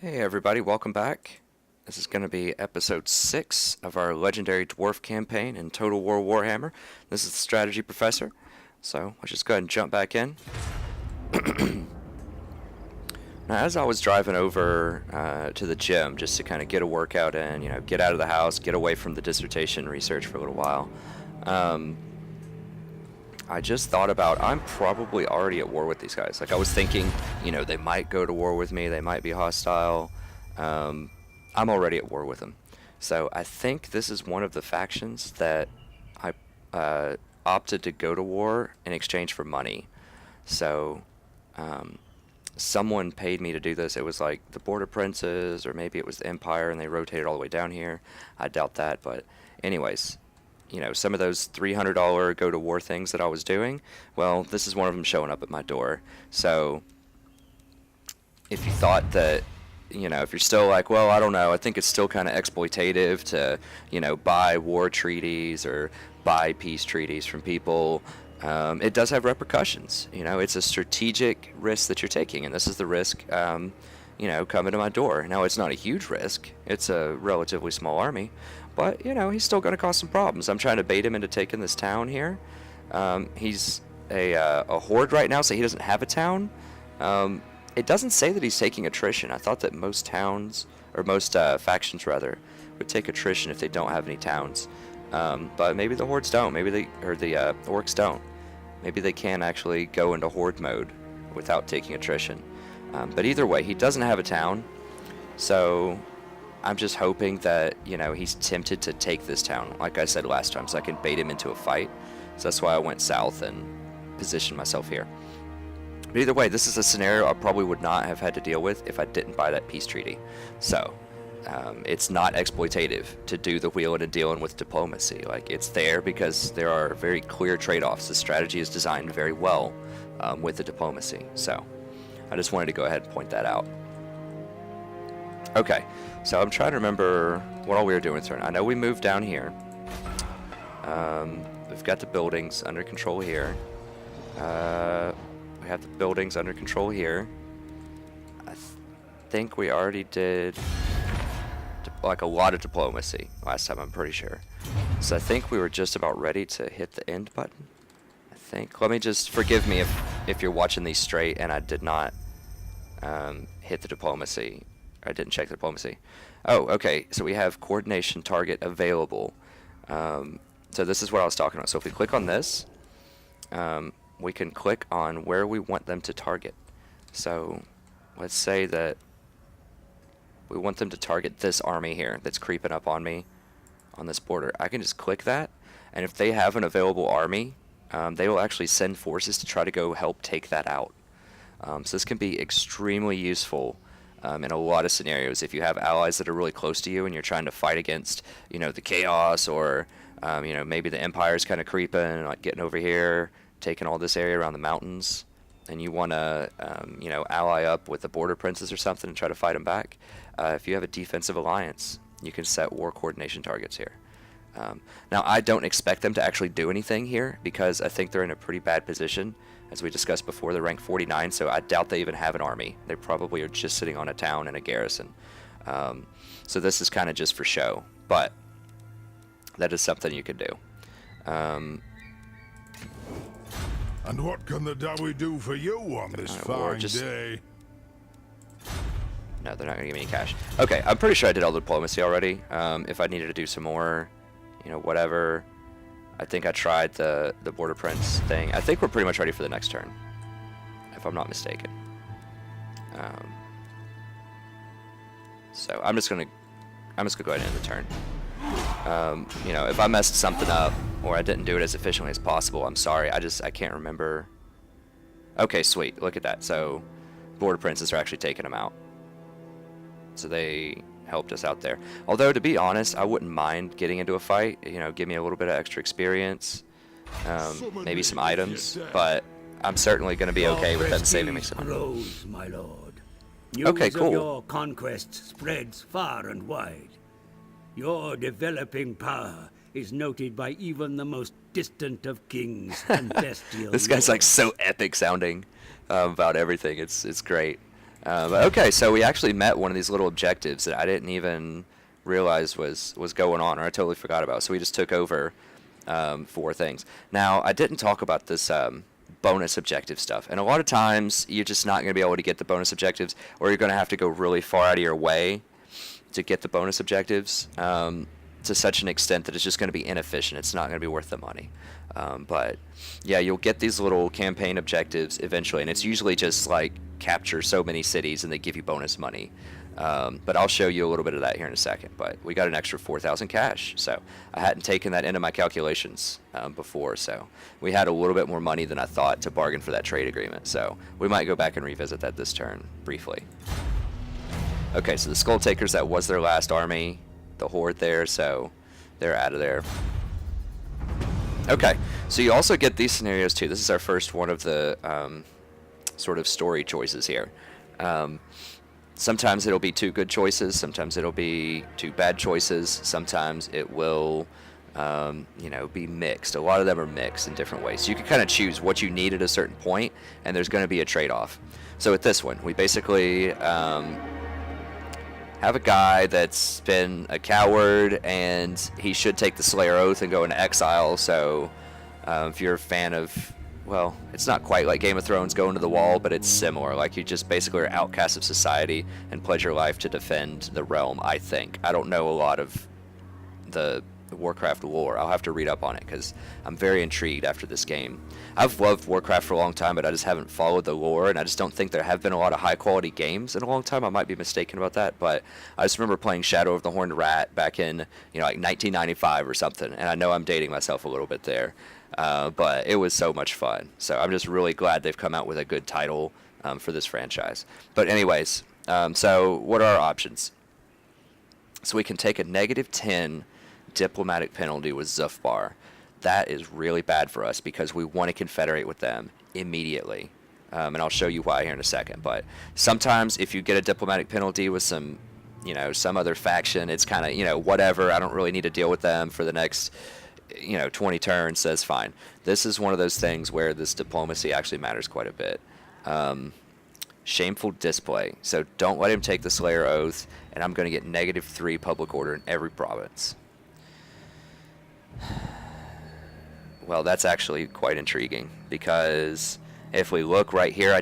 Hey everybody, welcome back. This is going to be episode 6 of our legendary Dwarf campaign in Total War Warhammer. This is the Strategy Professor, so let's just go ahead and jump back in. Now, as I was driving over to the gym just to kind of get a workout in, get out of the house, get away from the dissertation research for a little while, I just thought about I'm probably already at war with these guys. Like I was thinking, they might go to war with me, they might be hostile. I'm already at war with them. So I think this is one of the factions that I opted to go to war in exchange for money. So someone paid me to do this. It was like the Border Princes, or maybe it was the Empire, and they rotated all the way down here. I doubt that, but anyways. Some of those $300 go to war things that I was doing, well, this is one of them showing up at my door. So if you thought that, if you're still like, well, I don't know, I think it's still kind of exploitative to, buy war treaties or buy peace treaties from people, it does have repercussions. It's a strategic risk that you're taking, and this is the risk, coming to my door. Now, it's not a huge risk. It's a relatively small army. But, he's still going to cause some problems. I'm trying to bait him into taking this town here. He's a horde right now, so he doesn't have a town. It doesn't say that he's taking attrition. I thought that most towns, or most factions rather, would take attrition if they don't have any towns. But maybe the hordes don't. Maybe the orcs don't. Maybe they can actually go into horde mode without taking attrition. But either way, he doesn't have a town. So I'm just hoping that, he's tempted to take this town, like I said last time, so I can bait him into a fight. So that's why I went south and positioned myself here. But either way, this is a scenario I probably would not have had to deal with if I didn't buy that peace treaty. So it's not exploitative to do the wheeling and dealing with diplomacy. Like, it's there because there are very clear trade-offs. The strategy is designed very well with the diplomacy. So I just wanted to go ahead and point that out. Okay, so I'm trying to remember what all we were doing this turn. I know we moved down here. We've got the buildings under control here. We have the buildings under control here. I think we already did like a lot of diplomacy last time, I'm pretty sure. So I think we were just about ready to hit the end button. I think. Let me just forgive me if you're watching these straight and I did not hit the diplomacy. I didn't check the diplomacy. Oh, okay. So we have coordination target available. So this is what I was talking about. So if we click on this, we can click on where we want them to target. So let's say that we want them to target this army here that's creeping up on me on this border. I can just click that, and if they have an available army, they will actually send forces to try to go help take that out. So this can be extremely useful in a lot of scenarios. If you have allies that are really close to you and you're trying to fight against, the chaos, or, maybe the Empire's kind of creeping, like getting over here, taking all this area around the mountains, and you want to, ally up with the Border Princes or something and try to fight them back. If you have a defensive alliance, you can set war coordination targets here. Now, I don't expect them to actually do anything here because I think they're in a pretty bad position. As we discussed before, they're ranked 49, so I doubt they even have an army. They probably are just sitting on a town and a garrison. So this is kind of just for show, but that is something you could do. And what can the Dowie do for you on this fine day? No, they're not going to give me any cash. Okay, I'm pretty sure I did all the diplomacy already. If I needed to do some more, whatever. I think I tried the Border Prince thing. I think we're pretty much ready for the next turn, if I'm not mistaken. So I'm just gonna go ahead and end the turn. If I messed something up or I didn't do it as efficiently as possible, I'm sorry. I can't remember. Okay, sweet. Look at that. So Border Princes are actually taking them out. So they helped us out there. Although, to be honest, I wouldn't mind getting into a fight. Give me a little bit of extra experience, maybe some items, but I'm certainly going to be okay with them saving me some money. My lord. Okay, cool. Of your conquest spreads far and wide. Your developing power is noted by even the most distant of kings and bestial This guy's like lords. so epic sounding about everything. It's great. But okay, so we actually met one of these little objectives that I didn't even realize was going on, or I totally forgot about. So we just took over 4 things. Now, I didn't talk about this bonus objective stuff, and a lot of times you're just not going to be able to get the bonus objectives, or you're going to have to go really far out of your way to get the bonus objectives to such an extent that it's just going to be inefficient. It's not going to be worth the money. But yeah, you'll get these little campaign objectives eventually, and it's usually just like capture so many cities and they give you bonus money. But I'll show you a little bit of that here in a second. But we got an extra 4,000 cash, so I hadn't taken that into my calculations before, so we had a little bit more money than I thought to bargain for that trade agreement. So we might go back and revisit that this turn briefly. Okay, so the Skull Takers, that was their last army, the Horde there, so they're out of there. Okay, so you also get these scenarios too. This is our first one of the sort of story choices here. Sometimes it'll be 2 good choices, sometimes it'll be 2 bad choices, sometimes it will you know, be mixed. A lot of them are mixed in different ways. So you can kind of choose what you need at a certain point, and there's going to be a trade-off. So with this one, we basically have a guy that's been a coward, and he should take the Slayer Oath and go into exile. So if you're a fan of, well, it's not quite like Game of Thrones going to the wall, but it's similar. Like, you just basically are outcasts of society and pledge your life to defend the realm, I think. I don't know a lot of the Warcraft lore. I'll have to read up on it because I'm very intrigued after this game. I've loved Warcraft for a long time, but I just haven't followed the lore, and I just don't think there have been a lot of high quality games in a long time. I might be mistaken about that, but I just remember playing Shadow of the Horned Rat back in, you know, like 1995 or something, and I know I'm dating myself a little bit there, but it was so much fun. So I'm just really glad they've come out with a good title for this franchise. But anyways, so what are our options? So we can take a -10 diplomatic penalty with Zufbar. That is really bad for us because we want to confederate with them immediately. And I'll show you why here in a second. But sometimes if you get a diplomatic penalty with some, you know, some other faction, it's kind of, you know, whatever. I don't really need to deal with them for the next, you know, 20 turns. That's fine. This is one of those things where this diplomacy actually matters quite a bit. Shameful display. So don't let him take the Slayer Oath, and I'm going to get -3 public order in every province. Well, that's actually quite intriguing, because if we look right here,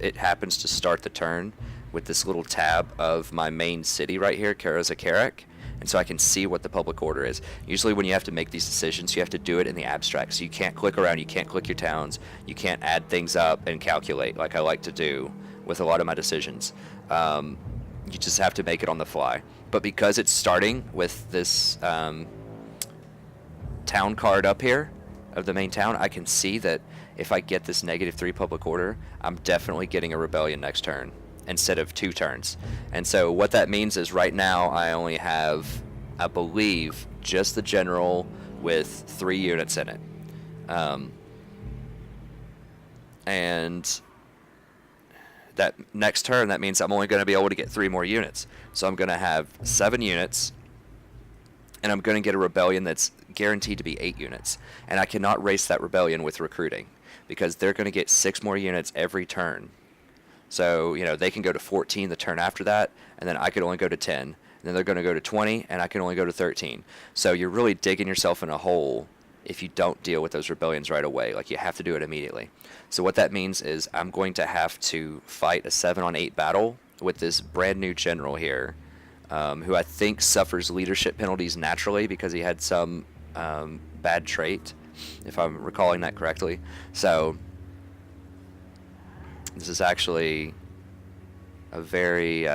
it happens to start the turn with this little tab of my main city right here, Karazakarak, and so I can see what the public order is. Usually when you have to make these decisions, you have to do it in the abstract, so you can't click around, you can't click your towns, you can't add things up and calculate like I like to do with a lot of my decisions. You just have to make it on the fly. But because it's starting with this town card up here of the main town, I can see that if I get this -3 public order, I'm definitely getting a rebellion next turn instead of 2 turns. And so what that means is right now I only have, I believe, just the general with 3 units in it. And that next turn, that means I'm only going to be able to get 3 more units. So I'm going to have 7 units, and I'm going to get a rebellion that's guaranteed to be 8 units. And I cannot race that rebellion with recruiting, because they're going to get 6 more units every turn. So, you know, they can go to 14 the turn after that, and then I could only go to 10. And then they're going to go to 20, and I can only go to 13. So you're really digging yourself in a hole if you don't deal with those rebellions right away. Like, you have to do it immediately. So what that means is I'm going to have to fight a 7-on-8 battle with this brand new general here, who I think suffers leadership penalties naturally because he had some bad trait, if I'm recalling that correctly. So this is actually a very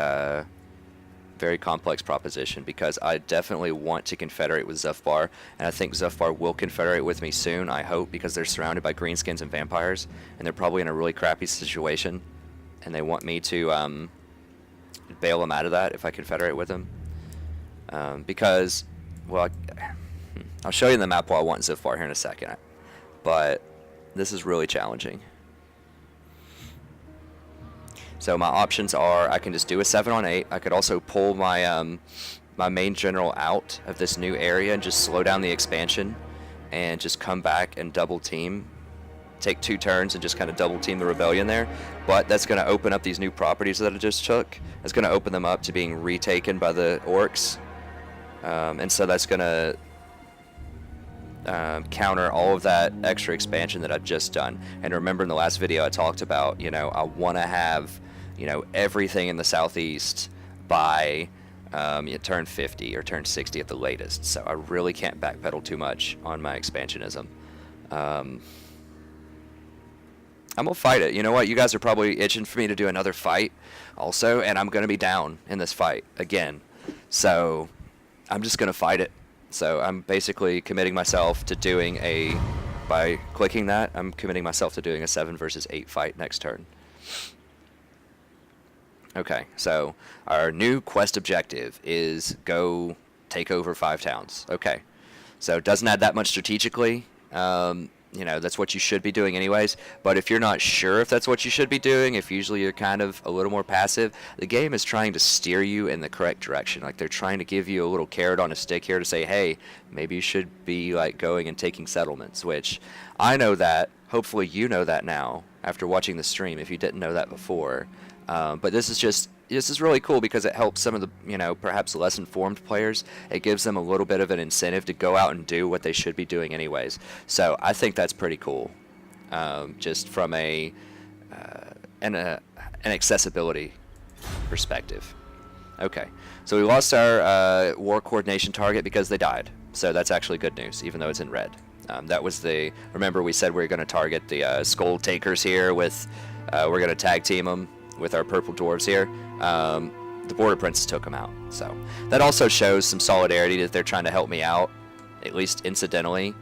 very complex proposition, because I definitely want to confederate with Zufbar, and I think Zufbar will confederate with me soon, I hope, because they're surrounded by greenskins and vampires, and they're probably in a really crappy situation, and they want me to bail them out of that if I confederate with them. Because, well, I'll show you the map while I want Zufbar here in a second, but this is really challenging. So my options are, I can just do a 7-on-8. I could also pull my my main general out of this new area and just slow down the expansion and just come back and double team take 2 turns and just kind of double team the rebellion there. But that's going to open up these new properties that I just took. It's going to open them up to being retaken by the orcs. And so that's going to counter all of that extra expansion that I've just done. And remember in the last video I talked about, you know, I want to have, you know, everything in the southeast by turn 50 or turn 60 at the latest. So I really can't backpedal too much on my expansionism. I'm gonna fight it. You know what? You guys are probably itching for me to do another fight also, and I'm gonna be down in this fight again. So I'm just gonna fight it. So I'm basically committing myself to doing by clicking that, I'm committing myself to doing a 7 versus 8 fight next turn. Okay, so our new quest objective is go take over 5 towns. Okay, so it doesn't add that much strategically. You know, that's what you should be doing anyways. But if you're not sure if that's what you should be doing, if usually you're kind of a little more passive, the game is trying to steer you in the correct direction. Like they're trying to give you a little carrot on a stick here to say, hey, maybe you should be like going and taking settlements, which I know that. Hopefully you know that now after watching the stream if you didn't know that before. But this is really cool because it helps some of the, you know, perhaps less informed players. It gives them a little bit of an incentive to go out and do what they should be doing anyways. So I think that's pretty cool, just from an accessibility perspective. Okay, so we lost our war coordination target because they died. So that's actually good news, even though it's in red. That was remember we said we were going to target the skull takers here with, we're going to tag team them with our purple dwarves here. The border princes took them out. So that also shows some solidarity that they're trying to help me out, at least incidentally,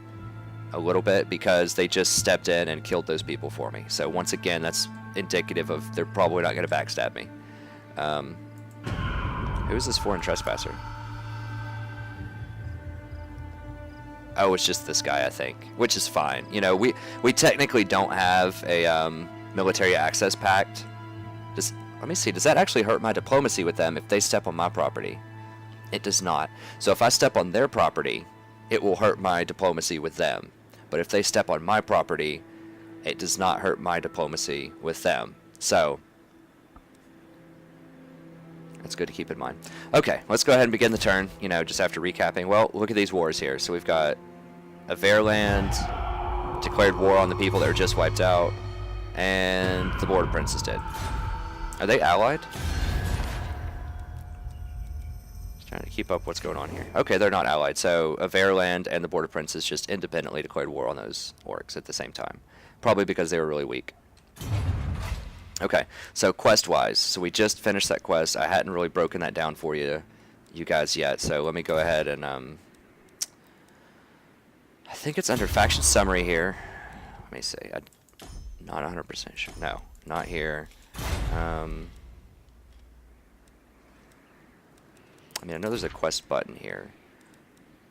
a little bit, because they just stepped in and killed those people for me. So once again, that's indicative of they're probably not going to backstab me. Who is this foreign trespasser? Oh, it's just this guy, I think, which is fine. You know, we technically don't have a military access pact. Let me see, does that actually hurt my diplomacy with them if they step on my property? It does not. So if I step on their property, it will hurt my diplomacy with them. But if they step on my property, it does not hurt my diplomacy with them. So that's good to keep in mind. Okay, let's go ahead and begin the turn, you know, just after recapping. Well, look at these wars here. So we've got a Verland declared war on the people that were just wiped out, and the border princes did. Are they allied? Just trying to keep up what's going on here. Okay, they're not allied. So Verland and the border princes just independently declared war on those orcs at the same time. Probably because they were really weak. Okay, so quest-wise, so we just finished that quest. I hadn't really broken that down for you guys yet, so let me go ahead and, I think it's under faction summary here. Let me see, I'm not 100% sure. No, not here. I mean, I know there's a quest button here.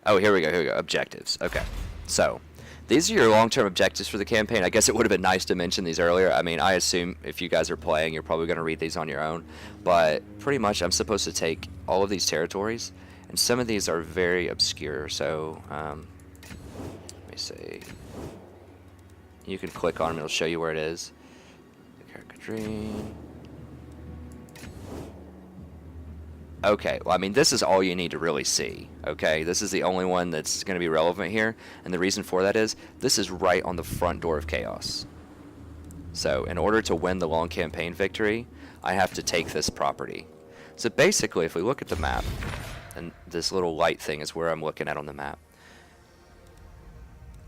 Oh, here we go, objectives. Okay, so these are your long-term objectives for the campaign. I guess it would have been nice to mention these earlier. I mean, I assume if you guys are playing, you're probably going to read these on your own. But pretty much I'm supposed to take all of these territories, and some of these are very obscure. So, let me see. You can click on them. It'll show you where it is. Okay, well, I mean, this is all you need to really see, okay? This is the only one that's going to be relevant here, and the reason for that is this is right on the front door of Chaos. So in order to win the long campaign victory, I have to take this property. So basically, if we look at the map, and this little light thing is where I'm looking at on the map,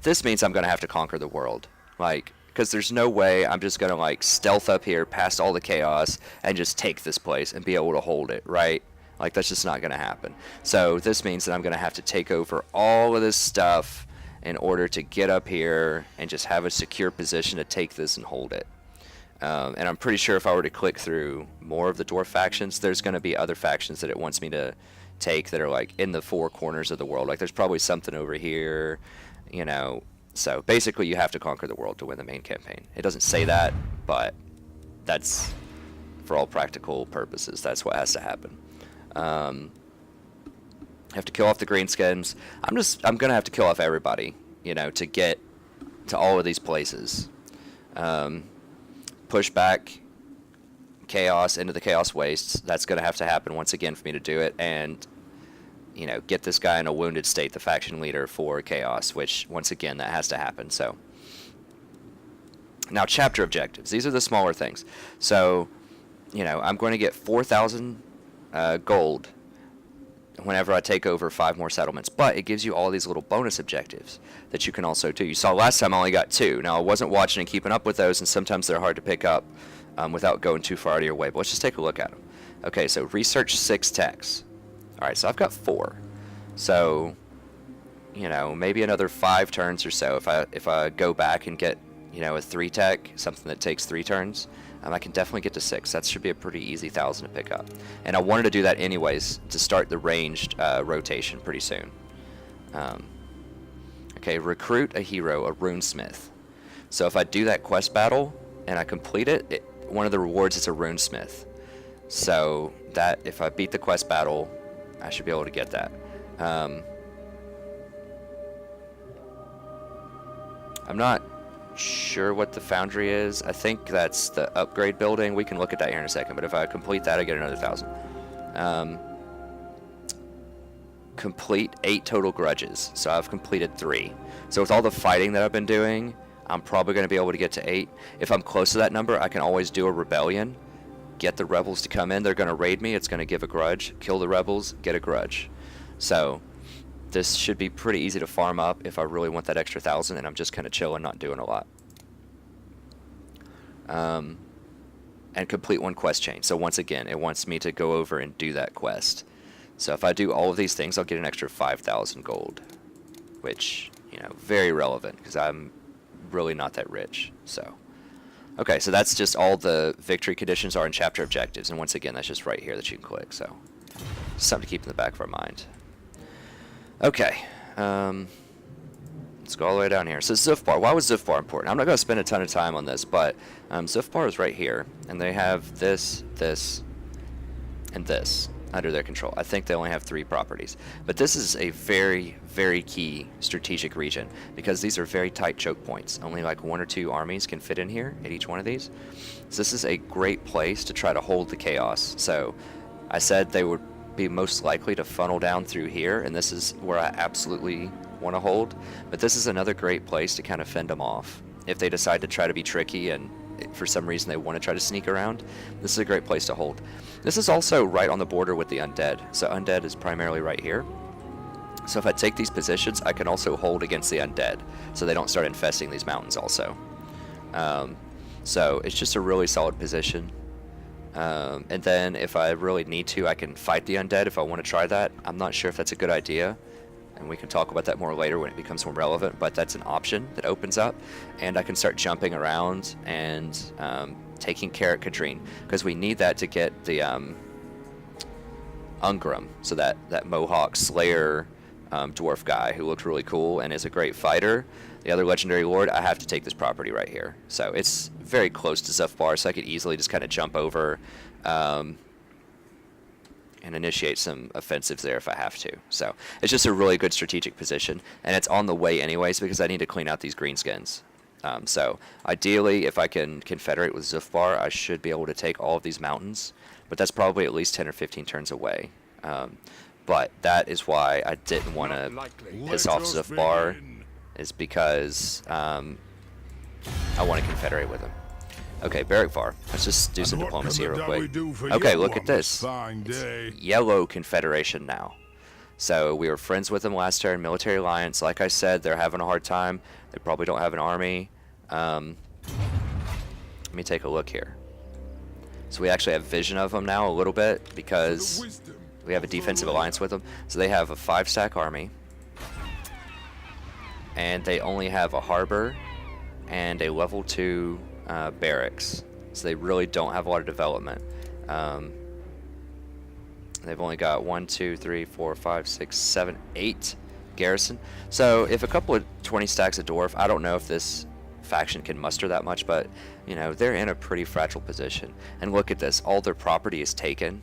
this means I'm going to have to conquer the world. Like, because there's no way I'm just going to, like, stealth up here past all the chaos and just take this place and be able to hold it, right? Like, that's just not going to happen. So this means that I'm going to have to take over all of this stuff in order to get up here and just have a secure position to take this and hold it. And I'm pretty sure if I were to click through more of the dwarf factions, there's going to be other factions that it wants me to take that are, like, in the 4 corners of the world. Like, there's probably something over here, you know. So basically you have to conquer the world to win the main campaign. It doesn't say that, but that's, for all practical purposes, that's what has to happen. Have to kill off the greenskins. I'm gonna have to kill off everybody, you know, to get to all of these places. push back chaos into the chaos wastes. That's going to have to happen once again for me to do it, and you know, get this guy in a wounded state, the faction leader for chaos, which once again that has to happen. So now chapter objectives, these are the smaller things. So you know, I'm going to get 4,000 gold whenever I take over 5 more settlements, but it gives you all these little bonus objectives that you can also do. You saw last time I only got 2. Now I wasn't watching and keeping up with those, and sometimes they're hard to pick up without going too far out of your way, but let's just take a look at them. Okay, so research 6 techs. Alright, so I've got 4. So, you know, maybe another 5 turns or so. If I go back and get, you know, a 3 tech, something that takes 3 turns, I can definitely get to 6. That should be a pretty easy 1,000 to pick up. And I wanted to do that anyways to start the ranged rotation pretty soon. Okay, recruit a hero, a runesmith. So if I do that quest battle and I complete it, one of the rewards is a runesmith. So that if I beat the quest battle, I should be able to get that. I'm not sure what the foundry is. I think that's the upgrade building. We can look at that here in a second, but if I complete that, I get another 1,000. Complete 8 total grudges. So I've completed 3. So with all the fighting that I've been doing, I'm probably going to be able to get to 8. If I'm close to that number, I can always do a rebellion, get the rebels to come in. They're going to raid me. It's going to give a grudge. Kill the rebels, get a grudge. So this should be pretty easy to farm up if I really want that extra 1,000, and I'm just kind of chilling, not doing a lot. And complete 1 quest chain. So once again, it wants me to go over and do that quest. So if I do all of these things, I'll get an extra 5,000 gold, which, you know, very relevant because I'm really not that rich. So, okay, so that's just all the victory conditions are in chapter objectives, and once again, that's just right here that you can click. So, something to keep in the back of our mind. Okay, let's go all the way down here. So Zufbar, why was Zufbar important? I'm not going to spend a ton of time on this, but Zufbar is right here, and they have this, this, and this under their control. I think they only have 3 properties, but this is a very, very key strategic region because these are very tight choke points. Only like 1 or 2 armies can fit in here at each one of these. So this is a great place to try to hold the chaos. So I said they would be most likely to funnel down through here, and this is where I absolutely want to hold, but this is another great place to kind of fend them off. If they decide to try to be tricky and for some reason they want to try to sneak around, this is a great place to hold. This is also right on the border with the undead, so undead is primarily right here. So if I take these positions, I can also hold against the undead, so they don't start infesting these mountains also. So it's just a really solid position. And then if I really need to, I can fight the undead if I want to try that. I'm not sure if that's a good idea, and we can talk about that more later when it becomes more relevant, but that's an option that opens up, and I can start jumping around and taking Carrot Kadreen, because we need that to get the Ungram, so that Mohawk Slayer dwarf guy who looked really cool and is a great fighter. The other legendary lord, I have to take this property right here. So it's very close to Zufbar, so I could easily just kind of jump over and initiate some offensives there if I have to. So it's just a really good strategic position, and it's on the way anyways because I need to clean out these greenskins. So ideally, if I can confederate with Zufbar, I should be able to take all of these mountains, but that's probably at least 10 or 15 turns away. But that is why I didn't want to piss off Zufbar, is because I want to confederate with him. Okay, Barrackvar. Let's just do some diplomacy real quick. Okay, look at this. It's yellow confederation now. So we were friends with them last turn, military alliance. Like I said, they're having a hard time. They probably don't have an army. Let me take a look here. So we actually have vision of them now a little bit because we have a defensive alliance with them. So they have a 5-stack army, and they only have a harbor and a level 2 barracks. So they really don't have a lot of development. They've only got 1, 2, 3, 4, 5, 6, 7, 8 garrison. So if a couple of 20 stacks of dwarf, I don't know if this faction can muster that much, but you know, they're in a pretty fragile position. And look at this, all their property is taken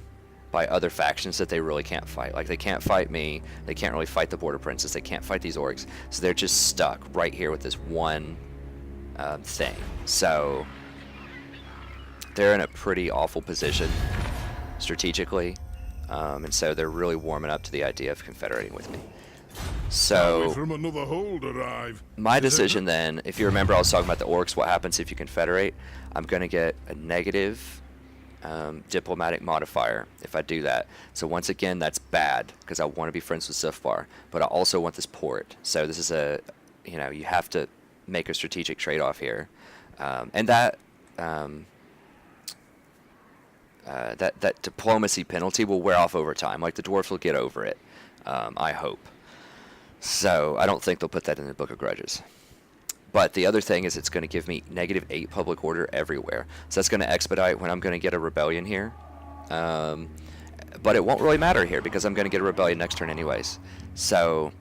by other factions that they really can't fight. Like, they can't fight me, they can't really fight the border princes, they can't fight these orcs, so they're just stuck right here with this one thing. So they're in a pretty awful position strategically, and so they're really warming up to the idea of confederating with me. So From another hold arrive. my decision then, if you remember I was talking about the orcs, what happens if you confederate, I'm going to get a negative diplomatic modifier if I do that. So once again, that's bad because I want to be friends with Zufbar, but I also want this port. So this is a, you have to make a strategic trade-off here, and that that diplomacy penalty will wear off over time. Like the dwarfs will get over it, I hope. So I don't think they'll put that in the Book of Grudges. But the other thing is it's going to give me -8 public order everywhere. So that's going to expedite when I'm going to get a rebellion here. But it won't really matter here because I'm going to get a rebellion next turn anyways. So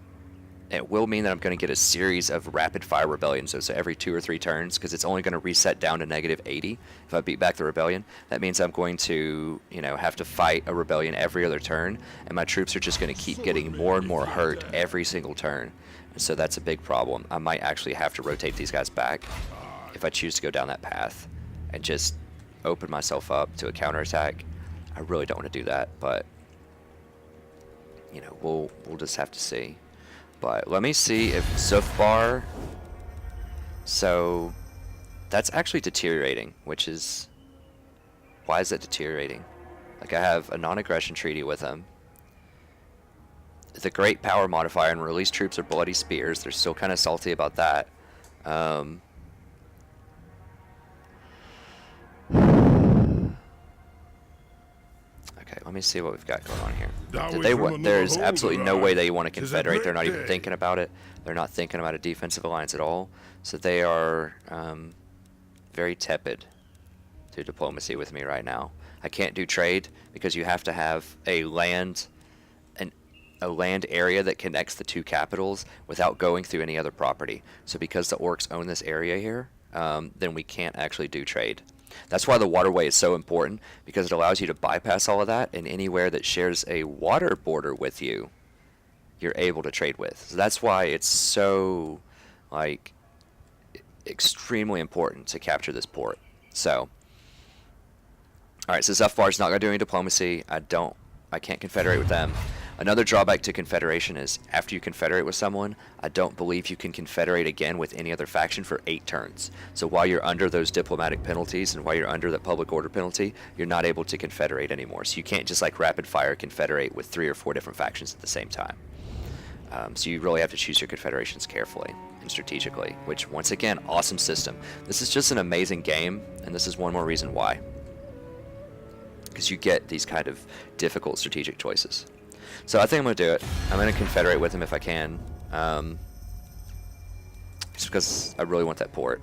it will mean that I'm going to get a series of rapid fire rebellions. So every 2 or 3 turns, because it's only going to reset down to -80 if I beat back the rebellion. That means I'm going to, have to fight a rebellion every other turn, and my troops are just going to keep getting more and more hurt every single turn. And so that's a big problem. I might actually have to rotate these guys back if I choose to go down that path and just open myself up to a counterattack. I really don't want to do that, but we'll just have to see. But let me see if Zufbar. So that's actually deteriorating, which is, why is it deteriorating? Like I have a non-aggression treaty with him. The great power modifier and release troops are bloody spears. They're still kind of salty about that. Okay, let me see what we've got going on here. There's absolutely no way they want to confederate. They're not even thinking about it. They're not thinking about a defensive alliance at all. So they are very tepid to diplomacy with me right now. I can't do trade because you have to have a land area that connects the 2 capitals without going through any other property. So because the orcs own this area here, then we can't actually do trade. That's why the waterway is so important, because it allows you to bypass all of that, and anywhere that shares a water border with you, you're able to trade with. So that's why it's so, extremely important to capture this port. So, alright, so Zufbar's not going to do any diplomacy. I can't confederate with them. Another drawback to confederation is after you confederate with someone, I don't believe you can confederate again with any other faction for 8 turns. So while you're under those diplomatic penalties and while you're under that public order penalty, you're not able to confederate anymore. So you can't just rapid fire confederate with 3 or 4 different factions at the same time. So you really have to choose your confederations carefully and strategically, which once again, awesome system. This is just an amazing game, and this is one more reason why. Because you get these kind of difficult strategic choices. So I think I'm going to do it. I'm going to confederate with him if I can. Just because I really want that port.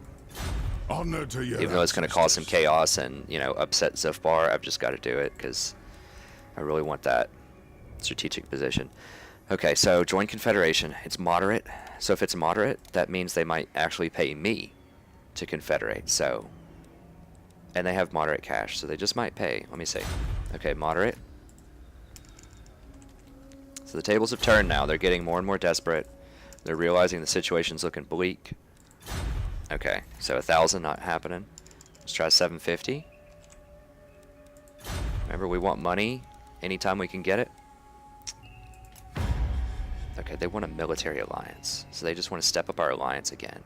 Honor to your Even though it's going to cause some chaos and, upset Zufbar, I've just got to do it because I really want that strategic position. Okay, so join confederation. It's moderate. So if it's moderate, that means they might actually pay me to confederate. So, and they have moderate cash, so they just might pay. Let me see. Okay, moderate. So the tables have turned now. They're getting more and more desperate. They're realizing the situation's looking bleak. Okay, so 1,000 not happening. Let's try 750. Remember, we want money anytime we can get it. Okay, they want a military alliance. So they just want to step up our alliance again.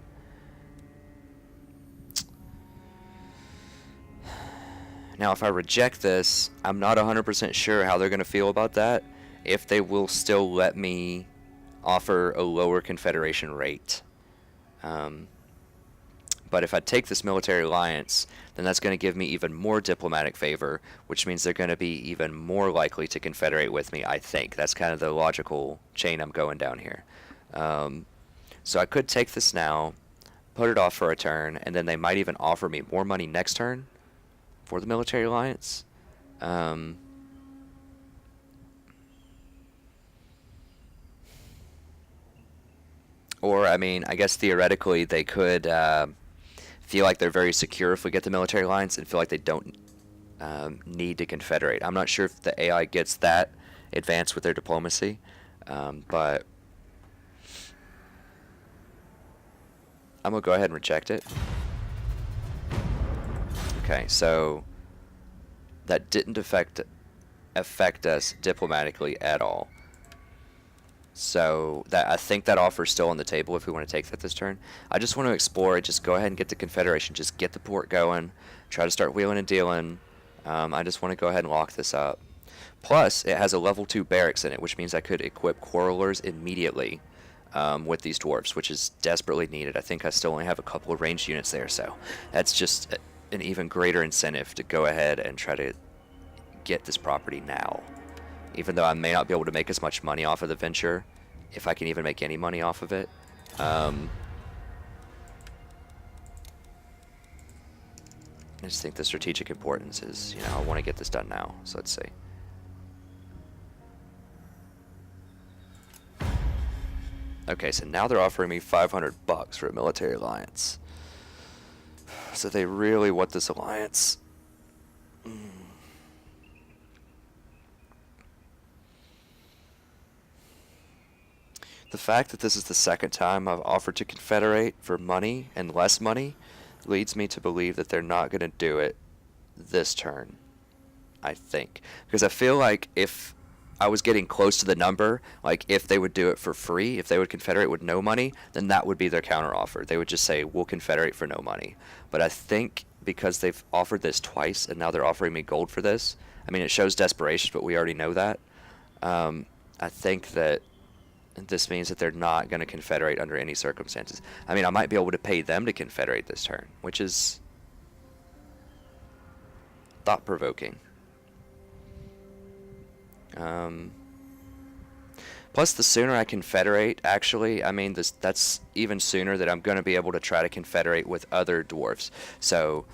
Now, if I reject this, I'm not 100% sure how they're going to feel about that. If they will still let me offer a lower confederation rate. But if I take this military alliance, then that's going to give me even more diplomatic favor, which means they're going to be even more likely to confederate with me, I think. That's kind of the logical chain I'm going down here. So I could take this now, put it off for a turn, and then they might even offer me more money next turn for the military alliance. Or, I mean, I guess theoretically they could feel like they're very secure if we get the military alliance and feel like they don't need to confederate. I'm not sure if the AI gets that advanced with their diplomacy, but I'm going to go ahead and reject it. Okay, so that didn't affect us diplomatically at all. So that I think that offer's still on the table if we want to take that this turn. I just want to explore it. Just go ahead and get the Confederation. Just get the port going. Try to start wheeling and dealing. I just want to go ahead and lock this up. Plus, it has a level 2 barracks in it, which means I could equip quarrelers immediately with these dwarfs, which is desperately needed. I think I still only have a couple of ranged units there, so that's just an even greater incentive to go ahead and try to get this property now. Even though I may not be able to make as much money off of the venture, if I can even make any money off of it. I just think the strategic importance is, you know, I want to get this done now. So let's see. Okay, so now they're offering me $500 for a military alliance. So they really want this alliance. The fact that this is the second time I've offered to confederate for money and less money leads me to believe that they're not going to do it this turn, I think. Because I feel like if I was getting close to the number, like if they would do it for free, if they would confederate with no money, then that would be their counteroffer. They would just say, we'll confederate for no money. But I think because they've offered this twice and now they're offering me gold for this, I mean, it shows desperation, but we already know that. I think that this means that they're not going to confederate under any circumstances. I mean, I might be able to pay them to confederate this turn, which is thought-provoking. Plus, the sooner I confederate, actually, I mean, that's even sooner that I'm going to be able to try to confederate with other dwarfs. So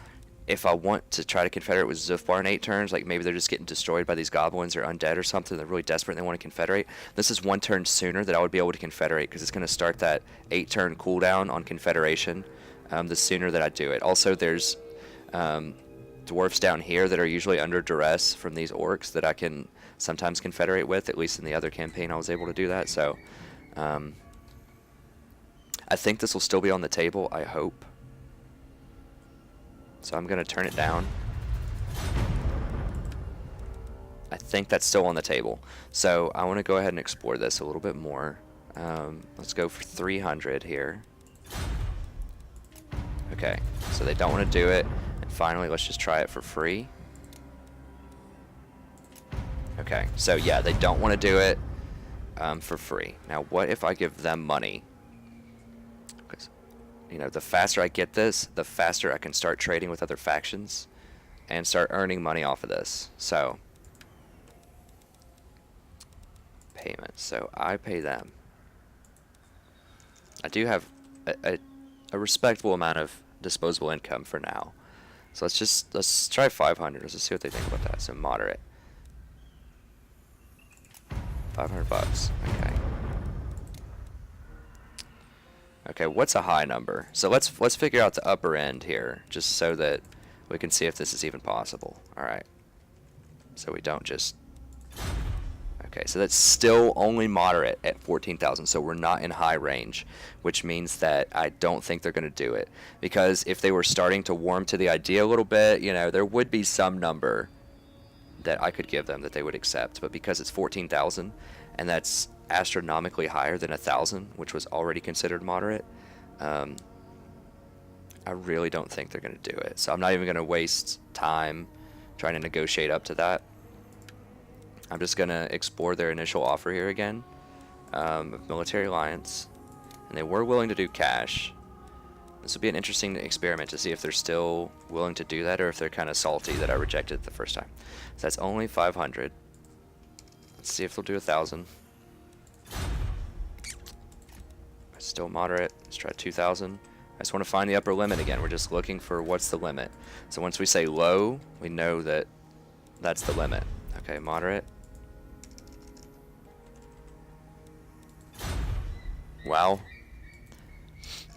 if I want to try to confederate with Zufbar in 8 turns, like maybe they're just getting destroyed by these goblins or undead or something, they're really desperate and they want to confederate, this is 1 turn sooner that I would be able to confederate, because it's going to start that 8-turn cooldown on confederation the sooner that I do it. Also, there's dwarfs down here that are usually under duress from these orcs that I can sometimes confederate with. At least in the other campaign I was able to do that. So I think this will still be on the table, I hope. So I'm going to turn it down. I think that's still on the table. So I want to go ahead and explore this a little bit more. Let's go for 300 here. Okay, so they don't want to do it. And finally, let's just try it for free. Okay, so yeah, they don't want to do it for free. Now, what if I give them money? Because, you know, the faster I get this, the faster I can start trading with other factions and start earning money off of this. So, payments. So I pay them. I do have a respectable amount of disposable income for now. So let's try 500. Let's just see what they think about that. So moderate. $500. Okay. Okay, what's a high number? So let's figure out the upper end here, just so that we can see if this is even possible. All right. So we don't just. Okay, so that's still only moderate at 14,000, so we're not in high range, which means that I don't think they're going to do it. Because if they were starting to warm to the idea a little bit, you know, there would be some number that I could give them that they would accept. But because it's 14,000, and that's astronomically higher than 1,000, which was already considered moderate, I really don't think they're going to do it. So I'm not even going to waste time trying to negotiate up to that. I'm just going to explore their initial offer here again of military alliance. And they were willing to do cash. This will be an interesting experiment to see if they're still willing to do that or if they're kind of salty that I rejected it the first time. So that's only 500. Let's see if they'll do 1,000. Still moderate. Let's try 2,000. I just want to find the upper limit again. We're just looking for what's the limit. So once we say low, we know that that's the limit. Okay, moderate. Wow.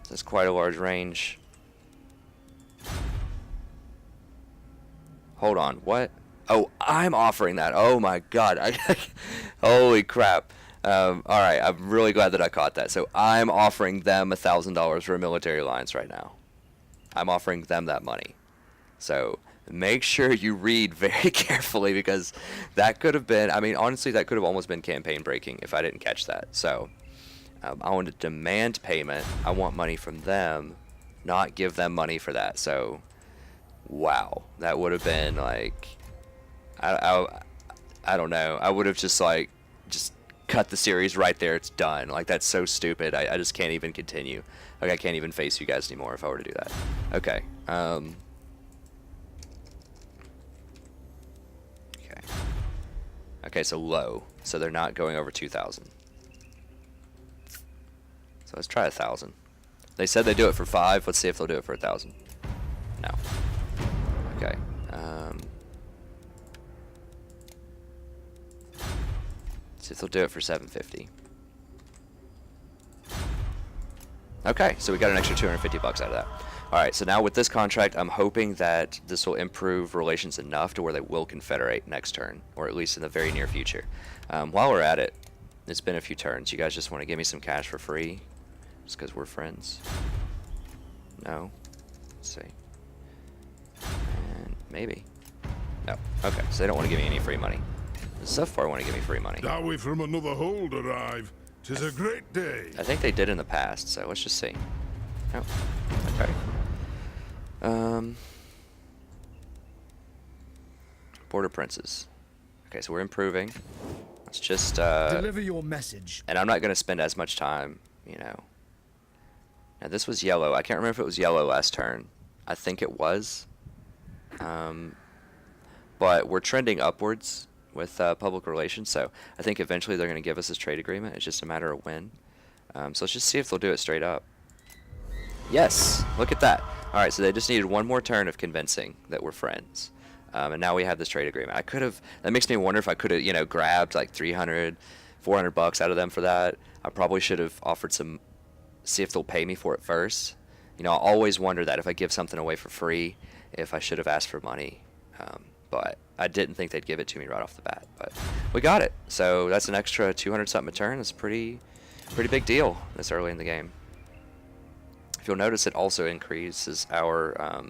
That's quite a large range. Hold on, what? Oh, I'm offering that. Oh my god. Holy crap. Alright, I'm really glad that I caught that. So I'm offering them $1,000 for a military alliance right now. I'm offering them that money. So make sure you read very carefully, because that could have been, I mean, honestly, that could have almost been campaign breaking if I didn't catch that. So I want to demand payment. I want money from them, not give them money for that. So wow, that would have been like, I don't know. I would have just like just cut the series right there. It's done. Like, that's so stupid. I just can't even continue. Like, I can't even face you guys anymore if I were to do that. Okay. Okay. Okay, so low. So they're not going over 2,000. So let's try 1,000. They said they do it for 5. Let's see if they'll do it for 1,000. No. Okay. See if they'll do it for 750. Okay, so we got an extra 250 bucks out of that. All right, so now with this contract, I'm hoping that this will improve relations enough to where they will confederate next turn, or at least in the very near future. While we're at it, it's been a few turns. You guys just want to give me some cash for free, just because we're friends? No. Let's see. And maybe. No. Okay, so they don't want to give me any free money. So far, want to give me free money. Are we from another hold arrive? 'Tis a great day. I think they did in the past, so let's just see. Oh, okay. Border Princes. Okay, so we're improving. Let's just deliver your message. And I'm not going to spend as much time, you know. Now this was yellow. I can't remember if it was yellow last turn. I think it was. But we're trending upwards with public relations, so I think eventually they're going to give us this trade agreement. It's just a matter of when. So let's just see if they'll do it straight up. Yes, look at that. All right, so they just needed one more turn of convincing that we're friends. And now we have this trade agreement. I could have, that makes me wonder if I could have, you know, grabbed like 300, 400 bucks out of them for that. I probably should have offered some, see if they'll pay me for it first. You know, I always wonder that if I give something away for free, if I should have asked for money. But I didn't think they'd give it to me right off the bat. But we got it. So that's an extra 200 something a turn. That's a pretty big deal this early in the game. If you'll notice, it also increases our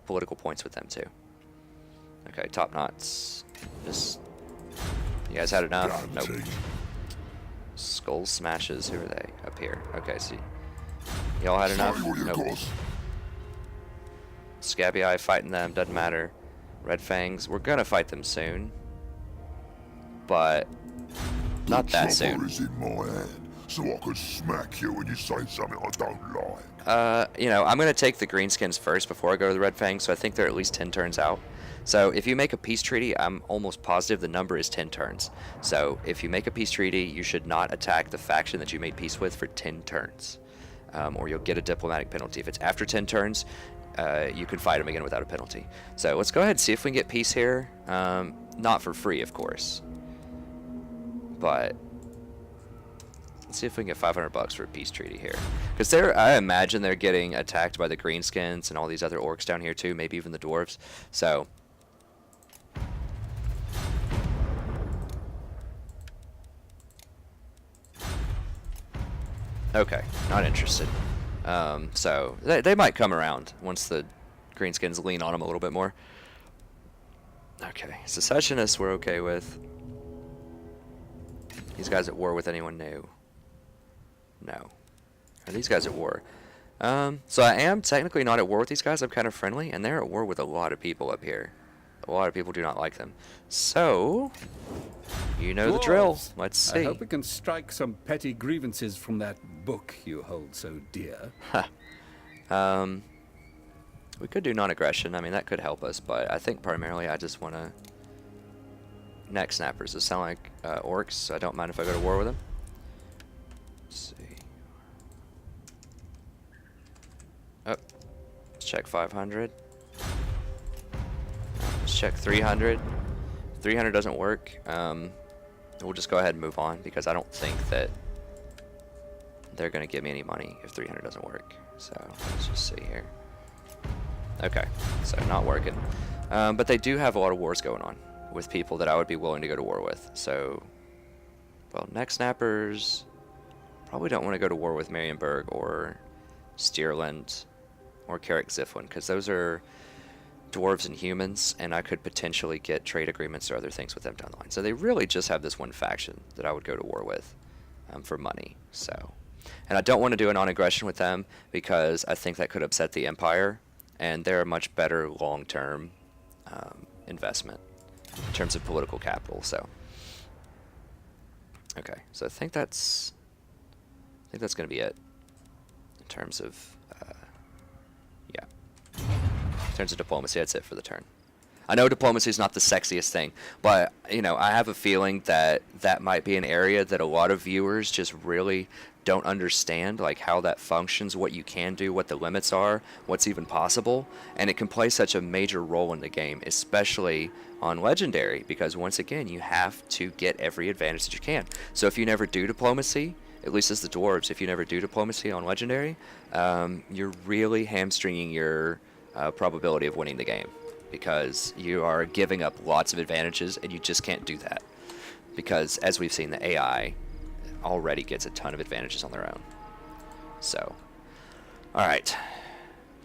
political points with them too. Okay, top knots. Just, you guys had enough? Nope. Skull smashes. Who are they? Up here. Okay, so y'all had enough? Nope. Scabby Eye fighting them, doesn't matter. Red Fangs, we're gonna fight them soon, but not that soon. Is in my hand, so I could smack you when you say something I don't like. You know, I'm gonna take the greenskins first before I go to the Red Fangs, so I think they're at least 10 turns out. So if you make a peace treaty, I'm almost positive the number is 10 turns. So if you make a peace treaty, you should not attack the faction that you made peace with for 10 turns, or you'll get a diplomatic penalty. If it's after 10 turns, you can fight them again without a penalty. So let's go ahead and see if we can get peace here. Not for free, of course, but let's see if we can get 500 bucks for a peace treaty here. Because I imagine they're getting attacked by the greenskins and all these other orcs down here too, maybe even the dwarves. So okay, not interested. So they might come around once the greenskins lean on them a little bit more. Okay, secessionists we're okay with. These guys at war with anyone new? No. Are these guys at war? So I am technically not at war with these guys. I'm kind of friendly, and they're at war with a lot of people up here. A lot of people do not like them. So, you know the drill. Let's see. I hope we can strike some petty grievances from that book you hold so dear. We could do non-aggression. I mean, that could help us, but I think primarily I just want to neck snappers. Those sound like orcs, so I don't mind if I go to war with them. Let's see. Oh, let's check 500. Let's check 300. 300 doesn't work. We'll just go ahead and move on because I don't think that they're going to give me any money if 300 doesn't work. So let's just see here. Okay, so not working. But they do have a lot of wars going on with people that I would be willing to go to war with. So, well, neck snappers probably don't want to go to war with Marienburg or Steerland or Carrick Ziflin, because those are dwarves and humans, and I could potentially get trade agreements or other things with them down the line. So they really just have this one faction that I would go to war with for money. So, and I don't want to do a non-aggression with them because I think that could upset the Empire, and they're a much better long-term investment in terms of political capital. So, okay, so I think that's going to be it in terms of yeah. In terms of diplomacy, that's it for the turn. I know diplomacy is not the sexiest thing, but, you know, I have a feeling that that might be an area that a lot of viewers just really don't understand, like how that functions, what you can do, what the limits are, what's even possible, and it can play such a major role in the game, especially on Legendary, because once again, you have to get every advantage that you can. So if you never do diplomacy, at least as the dwarves, if you never do diplomacy on Legendary, you're really hamstringing your probability of winning the game, because you are giving up lots of advantages and you just can't do that, because as we've seen, the AI already gets a ton of advantages on their own. So, alright,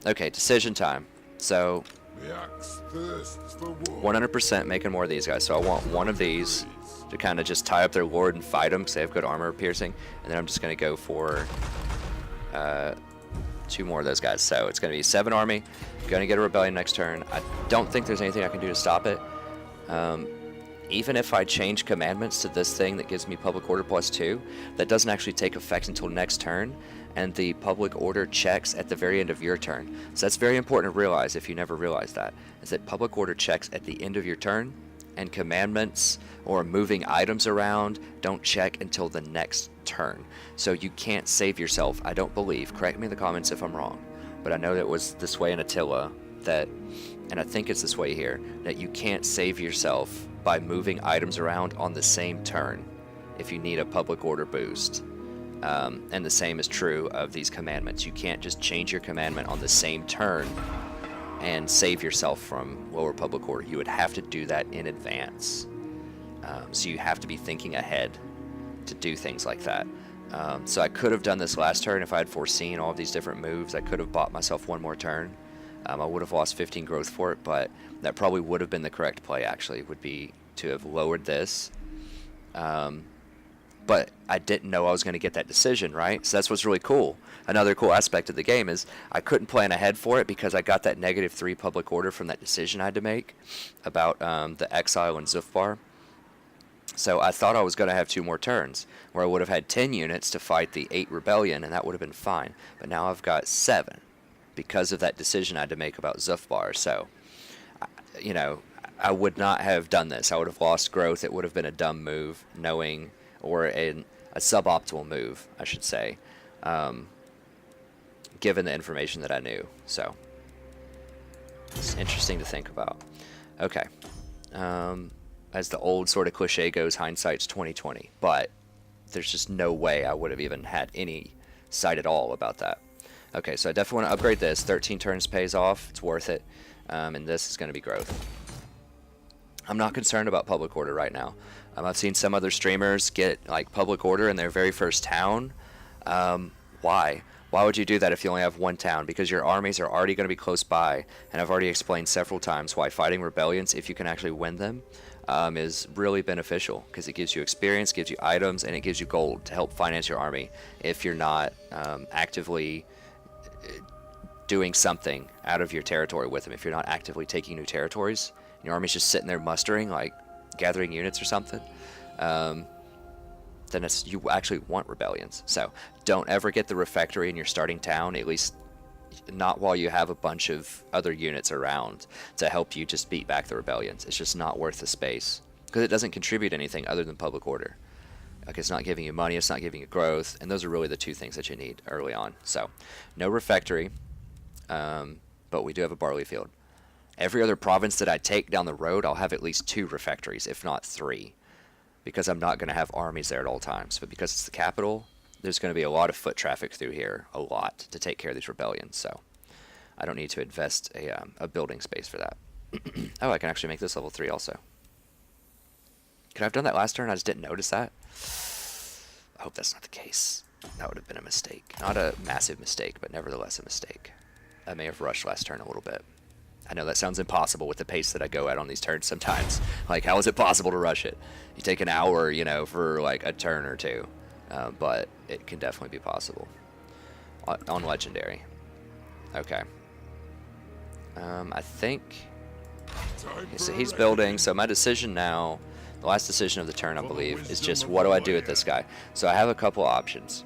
okay, decision time. So The axe thirsts for war. 100% making more of these guys, so I want one of these to kind of just tie up their lord and fight them because they have good armor piercing, and then I'm just going to go for 2 more of those guys. So it's going to be 7 army, going to get a rebellion next turn. I don't think there's anything I can do to stop it. Even if I change commandments to this thing that gives me public order +2, that doesn't actually take effect until next turn, and the public order checks at the very end of your turn. So that's very important to realize if you never realized that, is that public order checks at the end of your turn, and commandments or moving items around don't check until the next turn. So you can't save yourself, I don't believe. Correct me in the comments if I'm wrong, but I know that it was this way in Attila, that, and I think it's this way here, that you can't save yourself by moving items around on the same turn if you need a public order boost. And the same is true of these commandments. You can't just change your commandment on the same turn and save yourself from lower public order. You would have to do that in advance. So you have to be thinking ahead to do things like that. So I could have done this last turn if I had foreseen all of these different moves. I could have bought myself one more turn. I would have lost 15 growth for it, but that probably would have been the correct play, actually, would be to have lowered this. But I didn't know I was going to get that decision, right? So that's what's really cool. Another cool aspect of the game is I couldn't plan ahead for it because I got that -3 public order from that decision I had to make about the exile and Zufbar. So I thought I was going to have 2 more turns where I would have had 10 units to fight the 8 rebellion, and that would have been fine. But now I've got 7 because of that decision I had to make about Zufbar. So, you know, I would not have done this. I would have lost growth. It would have been a dumb move, knowing, or a suboptimal move, I should say, given the information that I knew. So it's interesting to think about. Okay. As the old sort of cliche goes, hindsight's 20/20, but there's just no way I would have even had any sight at all about that. Okay, so I definitely want to upgrade this. 13 turns pays off. It's worth it. And this is going to be growth. I'm not concerned about public order right now. I've seen some other streamers get like public order in their very first town. Why? Why would you do that if you only have 1 town? Because your armies are already going to be close by, and I've already explained several times why fighting rebellions, if you can actually win them, is really beneficial, because it gives you experience, gives you items, and it gives you gold to help finance your army if you're not actively doing something out of your territory with them. If you're not actively taking new territories, and your army's just sitting there mustering, like gathering units or something, then you actually want rebellions. So don't ever get the refectory in your starting town, at least not while you have a bunch of other units around to help you just beat back the rebellions. It's just not worth the space, because it doesn't contribute anything other than public order. Like, it's not giving you money, it's not giving you growth, and those are really the 2 things that you need early on. So no refectory, but we do have a barley field. Every other province that I take down the road, I'll have at least 2 refectories, if not 3, because I'm not going to have armies there at all times. But because it's the capital, there's going to be a lot of foot traffic through here, a lot, to take care of these rebellions. So I don't need to invest a building space for that. Oh, I can actually make this level 3 also. Could I have done that last turn? I just didn't notice that. I hope that's not the case. That would have been a mistake. Not a massive mistake, but nevertheless a mistake. I may have rushed last turn a little bit. I know that sounds impossible with the pace that I go at on these turns sometimes. Like, how is it possible to rush it? You take an hour, you know, for like a turn or two. But it can definitely be possible. On Legendary. Okay. I think... Okay, so he's building, so my decision now, the last decision of the turn, I believe, is just what do I do with this guy? So I have a couple options.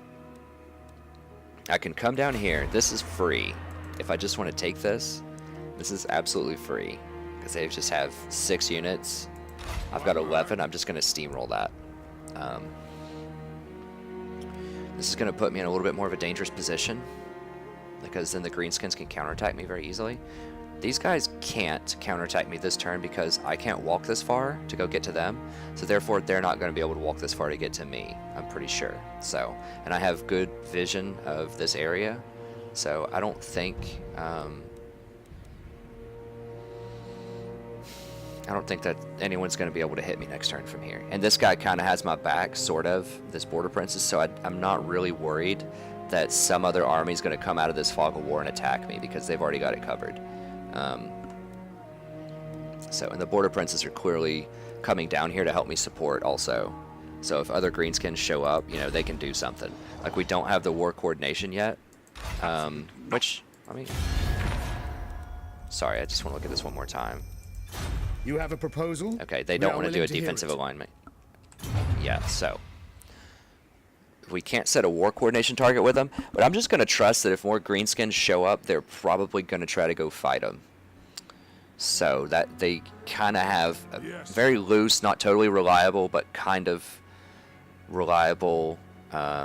I can come down here. This is free. If I just want to take this, this is absolutely free. Because they just have 6 units. I've got 11. I'm just going to steamroll that. This is going to put me in a little bit more of a dangerous position. Because then the greenskins can counterattack me very easily. These guys can't counterattack me this turn because I can't walk this far to go get to them. So therefore, they're not going to be able to walk this far to get to me, I'm pretty sure. So, and I have good vision of this area. So I don't think, I don't think that anyone's going to be able to hit me next turn from here. And this guy kind of has my back, sort of, this border princess. So I'm not really worried that some other army is going to come out of this fog of war and attack me because they've already got it covered. And the border princes are clearly coming down here to help me support also. So if other greenskins show up, you know, they can do something. Like, we don't have the war coordination yet, which, I mean, sorry, I just want to look at this one more time. You have a proposal? Okay, they don't want to do a defensive alignment. Yeah, so we can't set a war coordination target with them, but I'm just going to trust that if more greenskins show up, they're probably going to try to go fight them. So that they kind of have a very loose, not totally reliable, but kind of reliable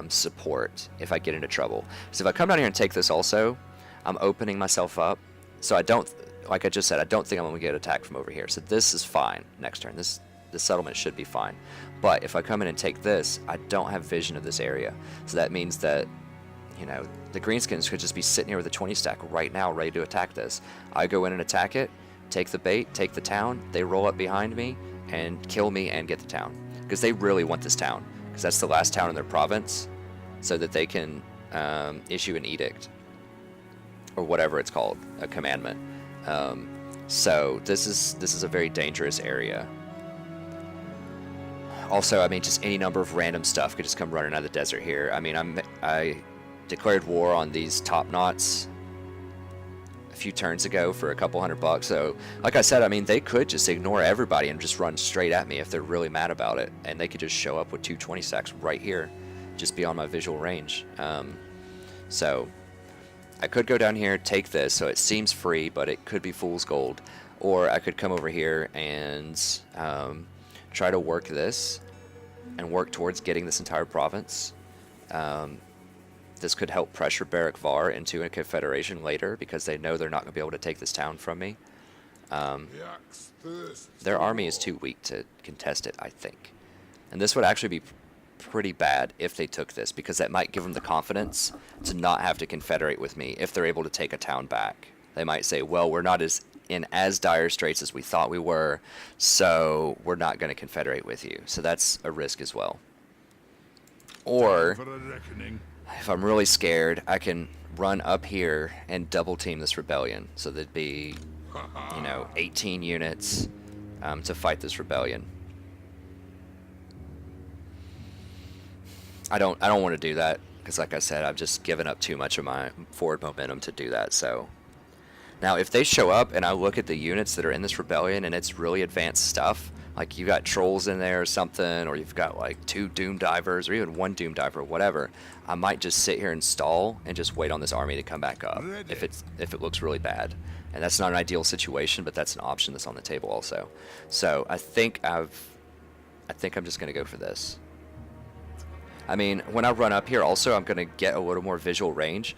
support if I get into trouble. So if I come down here and take this also, I'm opening myself up. So I don't, like I just said, I don't think I'm going to get attacked from over here. So this is fine next turn. This settlement should be fine. But if I come in and take this, I don't have vision of this area. So that means that, you know, the greenskins could just be sitting here with a 20 stack right now ready to attack this. I go in and attack it, take the bait, take the town, they roll up behind me and kill me and get the town. Because they really want this town. Because that's the last town in their province, so that they can issue an edict. Or whatever it's called, a commandment. So this is a very dangerous area. Also, I mean, just any number of random stuff could just come running out of the desert here. I mean, I declared war on these top knots a few turns ago for a couple $100. So, like I said, I mean, they could just ignore everybody and just run straight at me if they're really mad about it. And they could just show up with 220 stacks right here, just beyond my visual range. So I could go down here, take this, so it seems free, but it could be fool's gold. Or I could come over here and try to work this and work towards getting this entire province. This could help pressure Barak Var into a confederation later because they know they're not going to be able to take this town from me. Their army is too weak to contest it, I think. And this would actually be pretty bad if they took this because that might give them the confidence to not have to confederate with me if they're able to take a town back. They might say, well, we're not in as dire straits as we thought we were, so we're not going to confederate with you. So that's a risk as well. Or, if I'm really scared, I can run up here and double team this rebellion. So there'd be, you know, 18 units to fight this rebellion. I don't want to do that because, like I said, I've just given up too much of my forward momentum to do that. So now, if they show up and I look at the units that are in this rebellion and it's really advanced stuff, like you got trolls in there or something, or you've got like 2 doom divers or even 1 doom diver or whatever, I might just sit here and stall and just wait on this army to come back up if it looks really bad. And that's not an ideal situation, but that's an option that's on the table also. So I think I'm just going to go for this. I mean, when I run up here also, I'm going to get a little more visual range.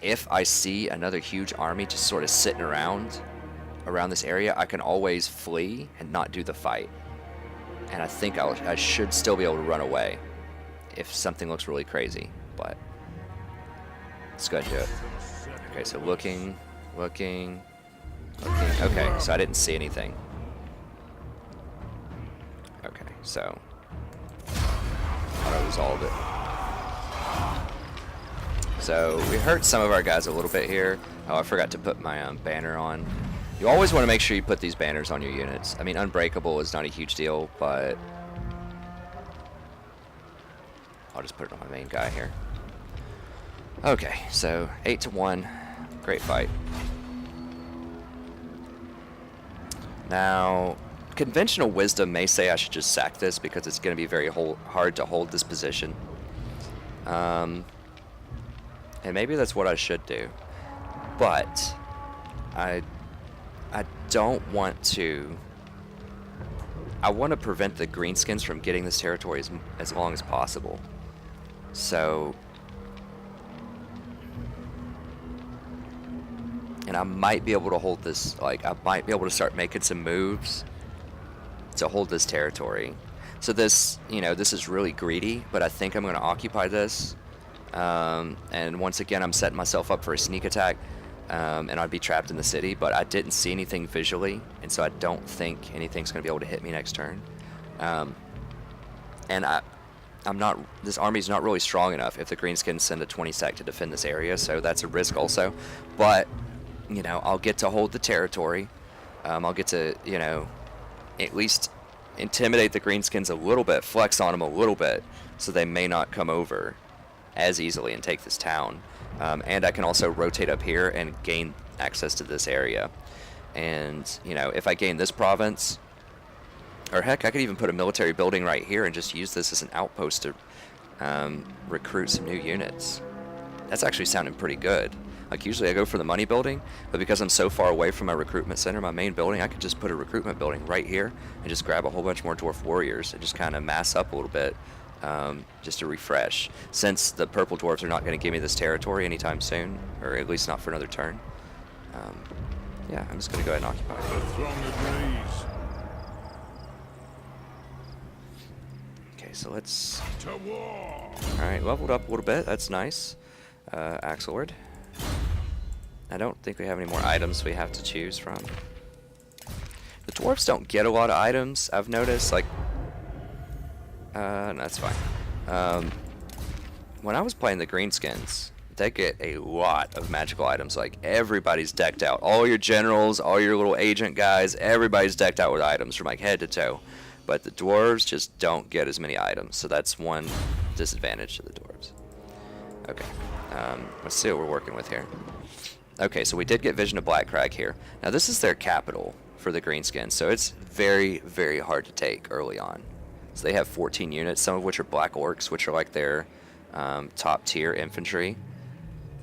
If I see another huge army just sort of sitting around this area, I can always flee and not do the fight. And I think I should still be able to run away if something looks really crazy. But let's go ahead and do it. Okay, so looking. Okay, so I didn't see anything. Okay, so auto resolve it. So we hurt some of our guys a little bit here. Oh, I forgot to put my banner on. You always want to make sure you put these banners on your units. I mean, unbreakable is not a huge deal, but I'll just put it on my main guy here. Okay, so 8-1. Great fight. Now, conventional wisdom may say I should just sack this because it's going to be very hard to hold this position. And maybe that's what I should do. But I don't want to... I want to prevent the greenskins from getting this territory as long as possible. So... And I might be able to hold this, like, I might be able to start making some moves to hold this territory. So this, you know, this is really greedy, but I think I'm going to occupy this. And once again, I'm setting myself up for a sneak attack, and I'd be trapped in the city, but I didn't see anything visually, and so I don't think anything's going to be able to hit me next turn. And I'm not, this army's not really strong enough if the greenskins send a 20 sec to defend this area, so that's a risk also. But, you know, I'll get to hold the territory. I'll get to, you know, at least intimidate the greenskins a little bit, flex on them a little bit, so they may not come over as easily and take this town. And I can also rotate up here and gain access to this area. And, you know, if I gain this province, or heck, I could even put a military building right here and just use this as an outpost to recruit some new units. That's actually sounding pretty good. Like, usually I go for the money building, but because I'm so far away from my recruitment center, my main building, I could just put a recruitment building right here and just grab a whole bunch more dwarf warriors and just kind of mass up a little bit, just to refresh. Since the purple dwarves are not going to give me this territory anytime soon, or at least not for another turn, yeah, I'm just going to go ahead and occupy it. The throng agrees. Okay, so let's... To war! Alright, leveled up a little bit, that's nice. Axelord. I don't think we have any more items we have to choose from. The dwarves don't get a lot of items, I've noticed, like... no, that's fine. When I was playing the greenskins, they get a lot of magical items, like everybody's decked out. All your generals, all your little agent guys, everybody's decked out with items from like head to toe. But the dwarves just don't get as many items, so that's one disadvantage to the dwarves. Okay, let's see what we're working with here. Okay, so we did get Vision of Blackcrag here. Now this is their capital for the greenskins, so it's very, very hard to take early on. So they have 14 units, some of which are Black Orcs, which are like their top tier infantry,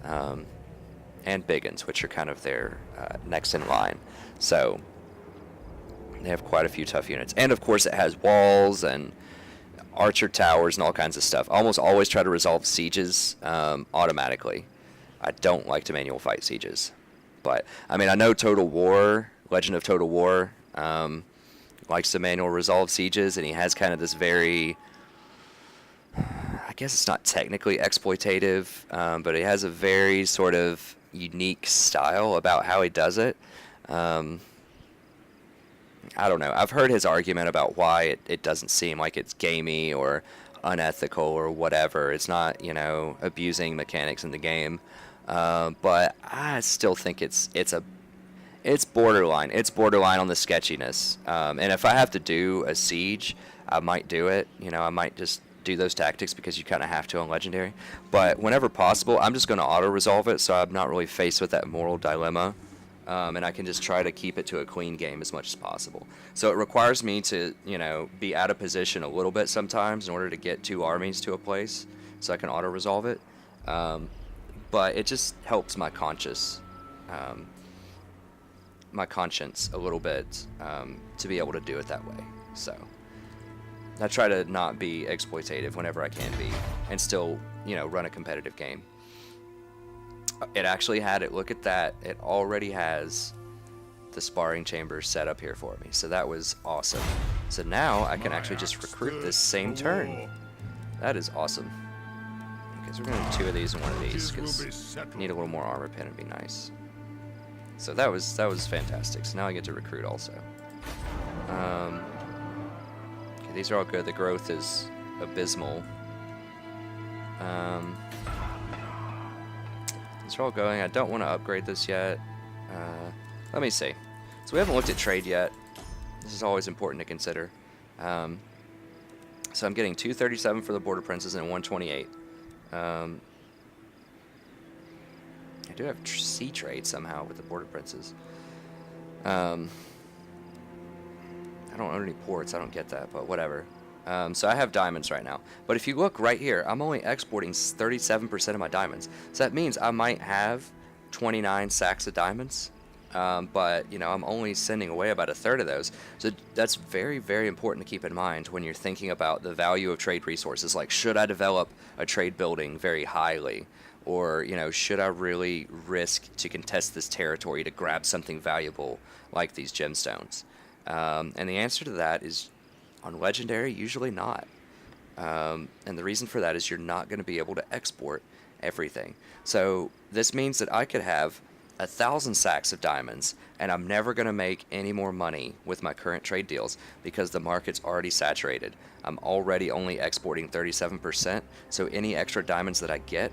and Biggins, which are kind of their next in line. So they have quite a few tough units. And of course it has walls and archer towers and all kinds of stuff. I almost always try to resolve sieges automatically. I don't like to manual fight sieges. But, I mean, I know Total War, Legend of Total War, likes to manual resolve sieges, and he has kind of this very, I guess it's not technically exploitative, but he has a very sort of unique style about how he does it. I don't know. I've heard his argument about why it doesn't seem like it's gamey or unethical or whatever. It's not, you know, abusing mechanics in the game. But I still think it's borderline. It's borderline on the sketchiness. And if I have to do a siege, I might do it. You know, I might just do those tactics because you kind of have to on Legendary. But whenever possible, I'm just going to auto-resolve it, so I'm not really faced with that moral dilemma. And I can just try to keep it to a clean game as much as possible. So it requires me to, you know, be out of position a little bit sometimes in order to get two armies to a place so I can auto-resolve it. But it just helps my conscience a little bit to be able to do it that way. So I try to not be exploitative whenever I can be and still, you know, run a competitive game. It actually had it. Look at that. It already has the sparring chambers set up here for me. So that was awesome. So now I can actually just recruit this same turn. That is awesome. Okay, so we're going to do two of these and one of these because I need a little more armor pin. It'd be nice. So that was fantastic. So now I get to recruit also. Okay, these are all good. The growth is abysmal. These are all going. I don't want to upgrade this yet. Let me see. So we haven't looked at trade yet. This is always important to consider. So I'm getting 237 for the border princes and 128. I do have sea trade somehow with the border princes. I don't own any ports. I don't get that, but whatever. So I have diamonds right now. But if you look right here, I'm only exporting 37% of my diamonds. So that means I might have 29 sacks of diamonds. But, you know, I'm only sending away about a third of those. So that's very, very important to keep in mind when you're thinking about the value of trade resources. Like, should I develop a trade building very highly? Or, you know, should I really risk to contest this territory to grab something valuable like these gemstones? And the answer to that is, on Legendary, usually not. And the reason for that is you're not going to be able to export everything. So this means that I could have 1,000 sacks of diamonds, and I'm never going to make any more money with my current trade deals because the market's already saturated. I'm already only exporting 37%, so any extra diamonds that I get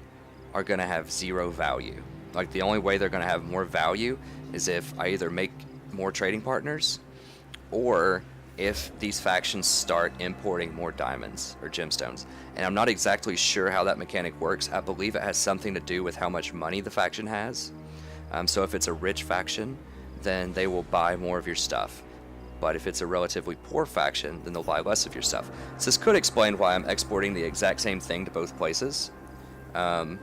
are going to have zero value. Like, the only way they're going to have more value is if I either make more trading partners or if these factions start importing more diamonds or gemstones. And I'm not exactly sure how that mechanic works. I believe it has something to do with how much money the faction has. So if it's a rich faction, then they will buy more of your stuff. But if it's a relatively poor faction, then they'll buy less of your stuff. So this could explain why I'm exporting the exact same thing to both places. And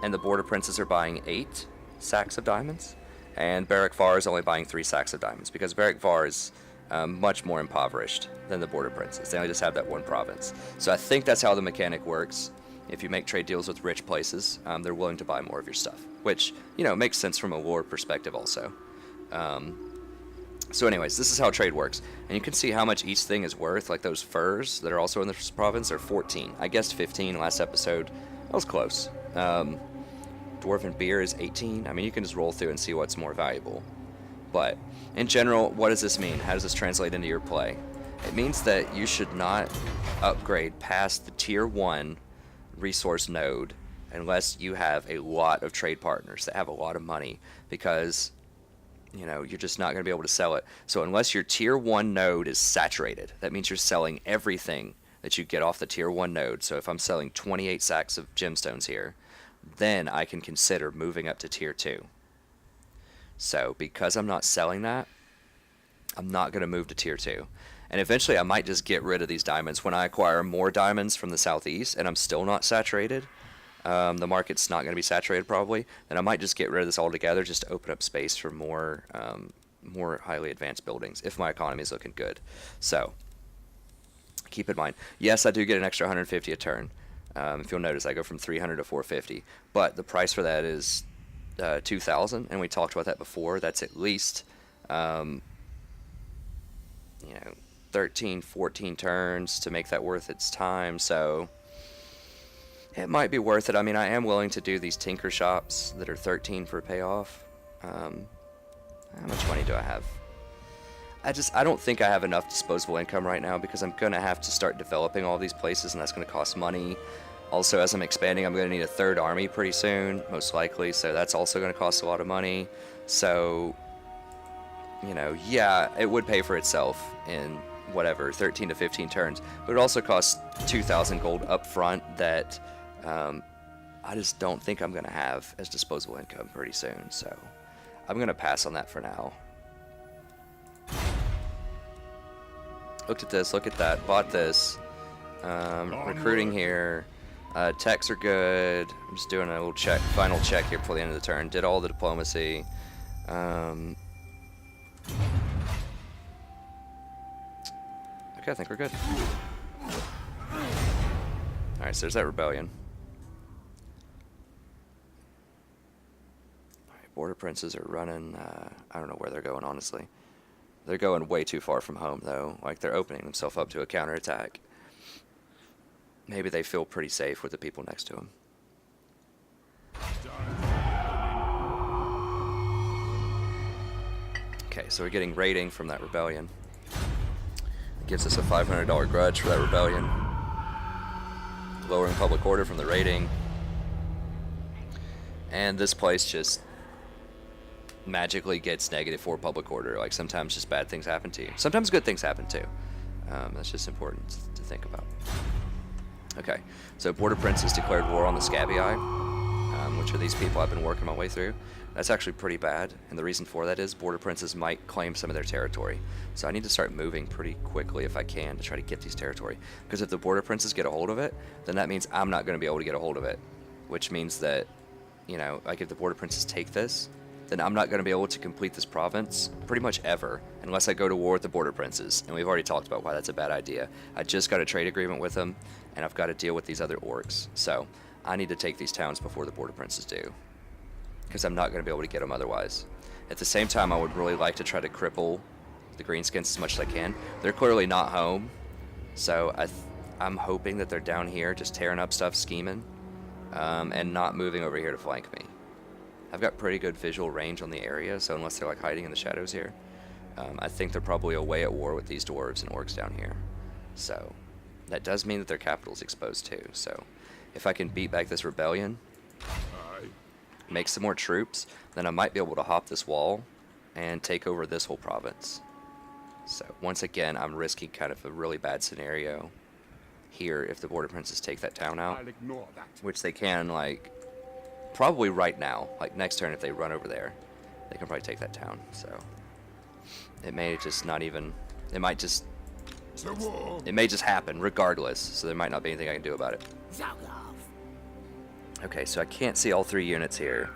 the border princes are buying 8 sacks of diamonds, and Barrack Var is only buying 3 sacks of diamonds, because Barrack Var is much more impoverished than the border princes. They only just have that one province. So I think that's how the mechanic works. If you make trade deals with rich places, they're willing to buy more of your stuff, which, you know, makes sense from a lore perspective also. So anyways, this is how trade works. And you can see how much each thing is worth. Like those furs that are also in this province are 14. I guessed 15 last episode. That was close. Dwarven beer is 18. I mean, you can just roll through and see what's more valuable. But in general, what does this mean? How does this translate into your play? It means that you should not upgrade past the tier 1 resource node unless you have a lot of trade partners that have a lot of money, because, you know, you're just not going to be able to sell it. So unless your tier 1 node is saturated, that means you're selling everything that you get off the tier 1 node. So if I'm selling 28 sacks of gemstones here, then I can consider moving up to tier 2. So because I'm not selling that, I'm not going to move to tier 2. And eventually I might just get rid of these diamonds. When I acquire more diamonds from the southeast and I'm still not saturated, the market's not going to be saturated probably, then I might just get rid of this altogether just to open up space for more highly advanced buildings if my economy is looking good. So keep in mind, yes, I do get an extra 150 a turn. If you'll notice, I go from 300 to 450, but the price for that is 2,000, and we talked about that before. That's at least 13, 14 turns to make that worth its time. So it might be worth it. I mean, I am willing to do these tinker shops that are 13 for a payoff. How much money do I have? I don't think I have enough disposable income right now, because I'm gonna have to start developing all these places, and that's gonna cost money. Also, as I'm expanding, I'm going to need a 3rd army pretty soon, most likely, so that's also going to cost a lot of money. So, you know, yeah, it would pay for itself in, whatever, 13 to 15 turns, but it also costs 2,000 gold up front that I just don't think I'm going to have as disposable income pretty soon, so I'm going to pass on that for now. Looked at this, look at that, bought this, recruiting here. Techs are good. I'm just doing a little final check here before the end of the turn. Did all the diplomacy. Okay, I think we're good. Alright, so there's that rebellion. Alright, border princes are running. I don't know where they're going, honestly. They're going way too far from home, though. Like, they're opening themselves up to a counterattack. Maybe they feel pretty safe with the people next to them. Okay, so we're getting rating from that rebellion. It gives us a $500 grudge for that rebellion. Lowering public order from the rating. And this place just magically gets -4 public order. Like, sometimes just bad things happen to you. Sometimes good things happen too. That's just important to think about. Okay, so Border Prince has declared war on the Scabby Eye, which are these people I've been working my way through. That's actually pretty bad, and the reason for that is Border Princes might claim some of their territory. So I need to start moving pretty quickly if I can to try to get these territory. Because if the Border Princes get a hold of it, then that means I'm not going to be able to get a hold of it. Which means that, you know, like if the Border Princes take this, then I'm not going to be able to complete this province pretty much ever unless I go to war with the Border Princes. And we've already talked about why that's a bad idea. I just got a trade agreement with them, and I've got to deal with these other orcs. So I need to take these towns before the Border Princes do, because I'm not going to be able to get them otherwise. At the same time, I would really like to try to cripple the Greenskins as much as I can. They're clearly not home, so I'm hoping that they're down here just tearing up stuff, scheming, and not moving over here to flank me. I've got pretty good visual range on the area, so unless they're like hiding in the shadows here, I think they're probably away at war with these dwarves and orcs down here. So that does mean that their capital's exposed too. So if I can beat back this rebellion, make some more troops, then I might be able to hop this wall and take over this whole province. So once again, I'm risking kind of a really bad scenario here if the Border Princes take that town out, I'll ignore that. which they can, like, probably right now. Like next turn, if they run over there, they can probably take that town. So it may just not even, it might just, To war. it may just happen regardless, so there might not be anything I can do about it. Okay, so I can't see all 3 units here,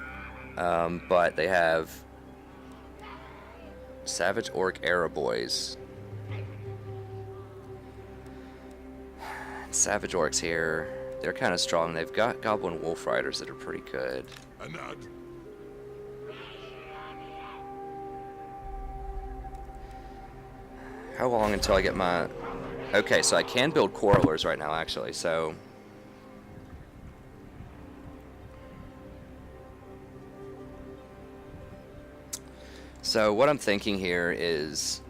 but they have Savage Orc Arrow Boys. Savage Orcs here, they're kind of strong. They've got Goblin Wolf Riders that are pretty good. Anad. How long until I get my... Okay, so I can build Quarrelers right now, actually, so... So what I'm thinking here is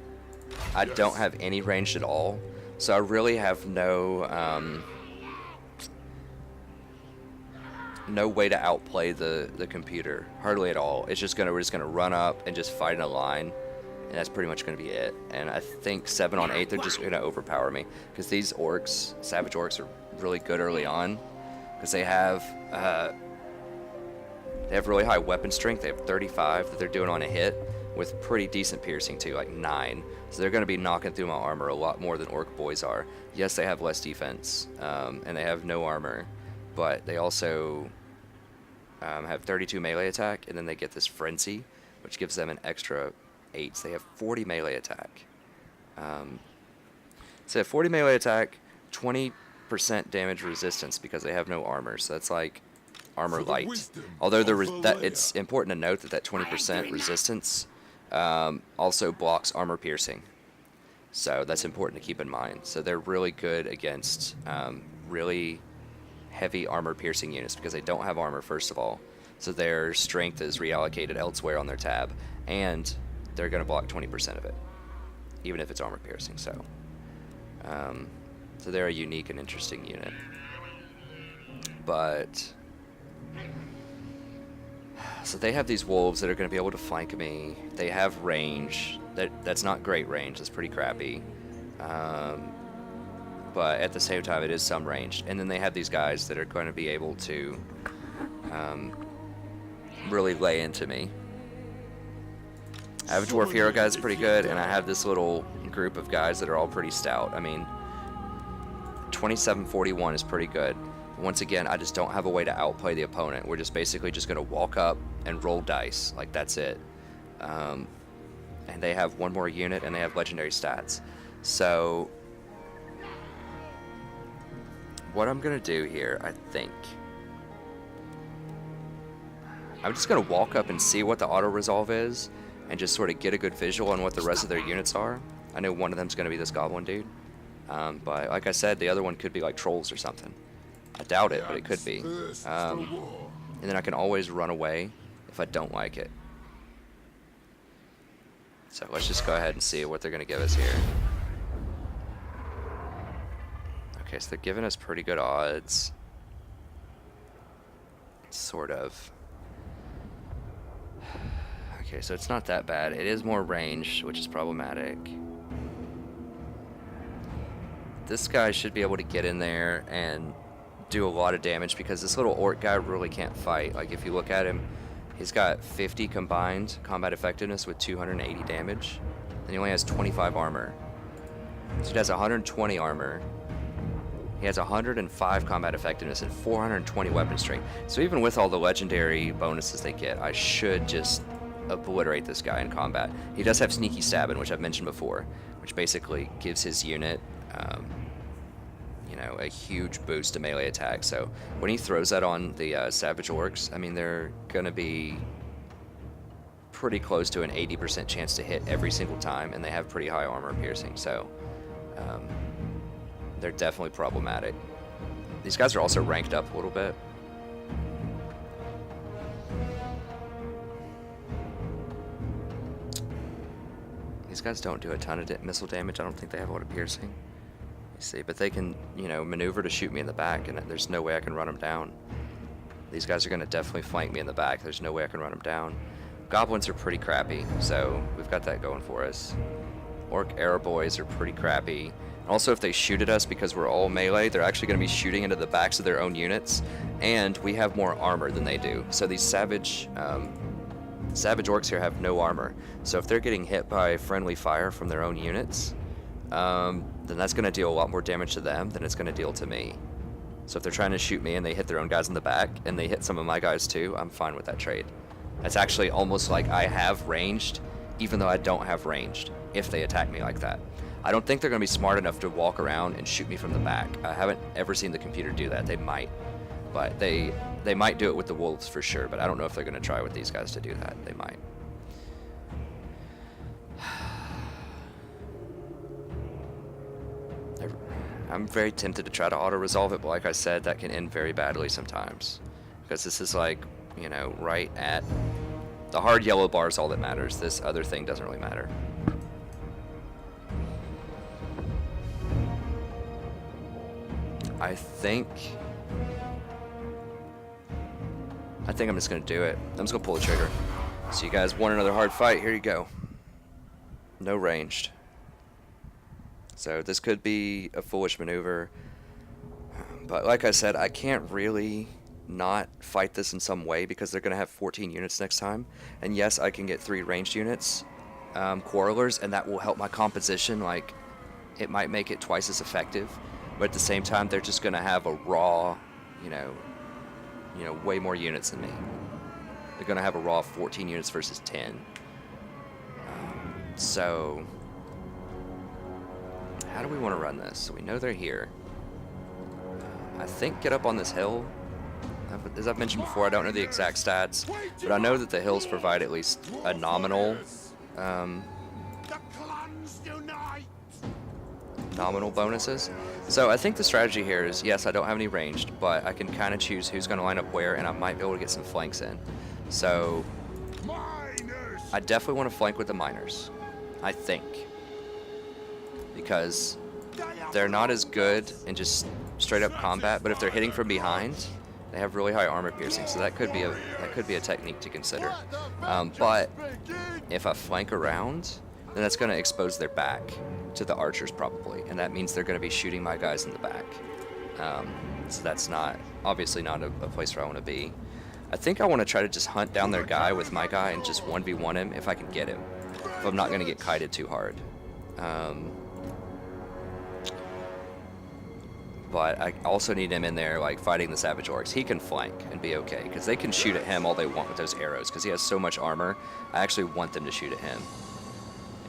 I don't have any ranged at all, so I really have no no way to outplay the computer, hardly at all. It's just we're just gonna run up and just fight in a line, and that's pretty much gonna be it. And I think 7 on 8 they're just gonna overpower me, because these orcs, Savage Orcs, are really good early on, because they have really high weapon strength. They have 35 that they're doing on a hit, with pretty decent piercing too, like 9. So they're going to be knocking through my armor a lot more than Orc Boys are. Yes, they have less defense, and they have no armor, but they also have 32 melee attack, and then they get this Frenzy, which gives them an extra 8. So they have 40 melee attack. So they have 40 melee attack, 20% damage resistance because they have no armor. So that's like armor light. Although it's important to note that 20% resistance also blocks armor piercing, so that's important to keep in mind. So they're really good against really heavy armor piercing units because they don't have armor, first of all, so their strength is reallocated elsewhere on their tab, and they're going to block 20% of it even if it's armor piercing. So so they're a unique and interesting unit. But so they have these wolves that are going to be able to flank me. They have range. That's not great range. That's pretty crappy. But at the same time, it is some range. And then they have these guys that are going to be able to really lay into me. I have a Dwarf Hero guy that's pretty good, and I have this little group of guys that are all pretty stout. I mean, 2741 is pretty good. Once again, I just don't have a way to outplay the opponent. We're just basically just going to walk up and roll dice. Like, that's it. And they have 1 more unit, and they have legendary stats. So what I'm going to do here, I think, I'm just going to walk up and see what the auto-resolve is, and just sort of get a good visual on what the rest of their units are. I know one of them's going to be this goblin dude. But like I said, the other one could be like trolls or something. I doubt it, but it could be. And then I can always run away if I don't like it. So let's just go ahead and see what they're going to give us here. Okay, so they're giving us pretty good odds. Sort of. Okay, so it's not that bad. It is more ranged, which is problematic. This guy should be able to get in there and do a lot of damage because this little orc guy really can't fight. Like, if you look at him, he's got 50 combined combat effectiveness with 280 damage, and he only has 25 armor. So he has 120 armor. He has 105 combat effectiveness and 420 weapon strength. So even with all the legendary bonuses they get, I should just obliterate this guy in combat. He does have sneaky stabbing, which I've mentioned before, which basically gives his unit, you know, a huge boost to melee attack. So when he throws that on the savage orcs, I mean, they're gonna be pretty close to an 80% chance to hit every single time, and they have pretty high armor piercing. So they're definitely problematic. These guys are also ranked up a little bit. These guys don't do a ton of missile damage. I don't think they have a lot of piercing. You see, but they can, you know, maneuver to shoot me in the back, and there's no way I can run them down. These guys are going to definitely flank me in the back. There's no way I can run them down. Goblins are pretty crappy, so we've got that going for us. Orc arrow boys are pretty crappy. Also, if they shoot at us because we're all melee, they're actually going to be shooting into the backs of their own units, and we have more armor than they do. So these savage orcs here have no armor. So if they're getting hit by friendly fire from their own units, then that's going to deal a lot more damage to them than it's going to deal to me. So if they're trying to shoot me and they hit their own guys in the back, and they hit some of my guys too, I'm fine with that trade. That's actually almost like I have ranged, even though I don't have ranged, if they attack me like that. I don't think they're going to be smart enough to walk around and shoot me from the back. I haven't ever seen the computer do that. They might, but they might do it with the wolves for sure, but I don't know if they're going to try with these guys to do that. They might. I'm very tempted to try to auto-resolve it, but like I said, that can end very badly sometimes. Because this is like, you know, right at... The hard yellow bar is all that matters. This other thing doesn't really matter. I think I'm just going to do it. I'm just going to pull the trigger. So you guys want another hard fight? Here you go. No ranged. So this could be a foolish maneuver. But like I said, I can't really not fight this in some way because they're going to have 14 units next time. And yes, I can get 3 ranged units, quarrelers, and that will help my composition. Like, it might make it twice as effective. But at the same time, they're just going to have a raw, you know, way more units than me. They're going to have a raw 14 units versus 10. So, how do we want to run this? So we know they're here. I think get up on this hill. As I've mentioned before, I don't know the exact stats, but I know that the hills provide at least a nominal bonuses. So I think the strategy here is, yes, I don't have any ranged, but I can kind of choose who's going to line up where, and I might be able to get some flanks in. So I definitely want to flank with the miners, I think, because they're not as good in just straight up combat, but if they're hitting from behind, they have really high armor piercing, so that could be a technique to consider. But if I flank around, then that's going to expose their back to the archers probably, and that means they're going to be shooting my guys in the back. So that's obviously not a place where I want to be. I think I want to try to just hunt down their guy with my guy and just 1v1 him if I can get him, if I'm not going to get kited too hard. But I also need him in there, like, fighting the savage orcs. He can flank and be okay, because they can shoot at him all they want with those arrows, because he has so much armor. I actually want them to shoot at him,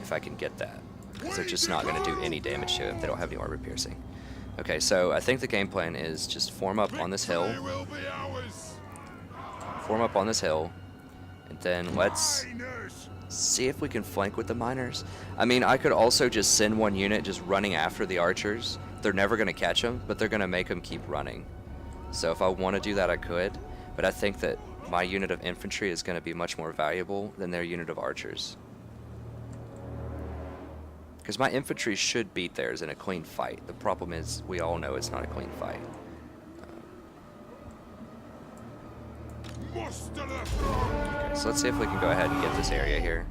if I can get that, because they're just not going to do any damage to him. They don't have any armor piercing. Okay, so I think the game plan is just form up on this hill. Form up on this hill, and then let's see if we can flank with the miners. I mean, I could also just send one unit just running after the archers. They're never going to catch them, but they're going to make them keep running. So if I want to do that, I could. But I think that my unit of infantry is going to be much more valuable than their unit of archers. Because my infantry should beat theirs in a clean fight. The problem is, we all know it's not a clean fight. Muster the throng! Okay, so let's see if we can go ahead and get this area here.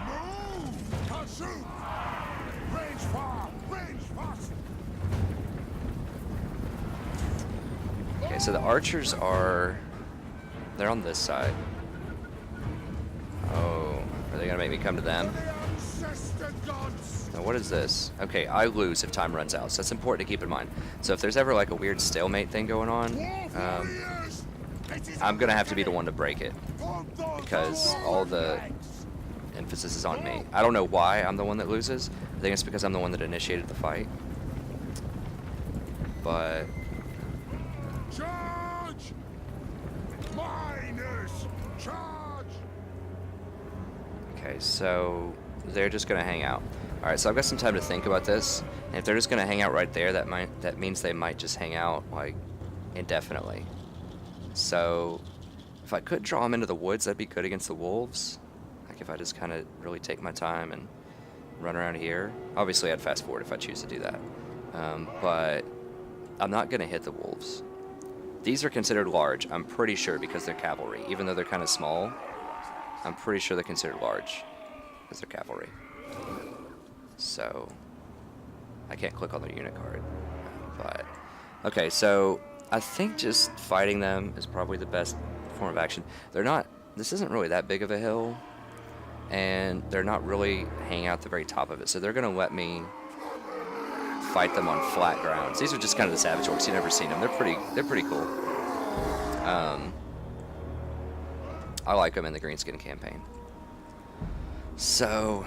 Move! Can't shoot! Range far! Range fast! Okay, so the archers are... They're on this side. Oh, are they gonna make me come to them? The ancestor gods! Now, what is this? Okay, I lose if time runs out, so that's important to keep in mind. So if there's ever like a weird stalemate thing going on, Warriors! It is I'm gonna have to be the one to break it, upon those because all the emphasis is on me. I don't know why I'm the one that loses. I think it's because I'm the one that initiated the fight. But Charge! Miners! Charge! okay, so they're just gonna hang out. All right, so I've got some time to think about this. And if they're just gonna hang out right there, that means they might just hang out like indefinitely. So if I could draw them into the woods, that'd be good against the wolves. Like if I just kind of really take my time and run around here. Obviously, I'd fast forward if I choose to do that. But I'm not gonna hit the wolves. These are considered large, I'm pretty sure, because they're cavalry. Even though they're kind of small, I'm pretty sure they're considered large because they're cavalry. So I can't click on their unit card. But okay, so I think just fighting them is probably the best form of action. They're not, this isn't really that big of a hill, and they're not really hanging out at the very top of it, so they're gonna let me fight them on flat grounds. These are just kind of the savage orcs. You've never seen them. They're pretty cool. I like them in the Greenskin campaign. So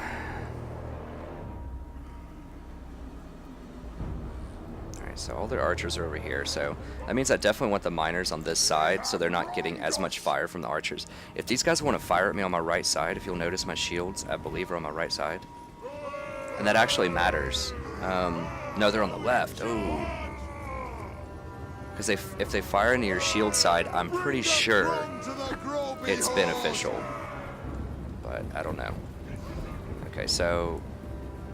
alright, so all their archers are over here, so that means I definitely want the miners on this side so they're not getting as much fire from the archers. If these guys want to fire at me on my right side, if you'll notice my shields, I believe, are on my right side. And that actually matters. No, they're on the left. Oh. Because if they fire into your shield side, I'm pretty sure it's beneficial. But I don't know. Okay, so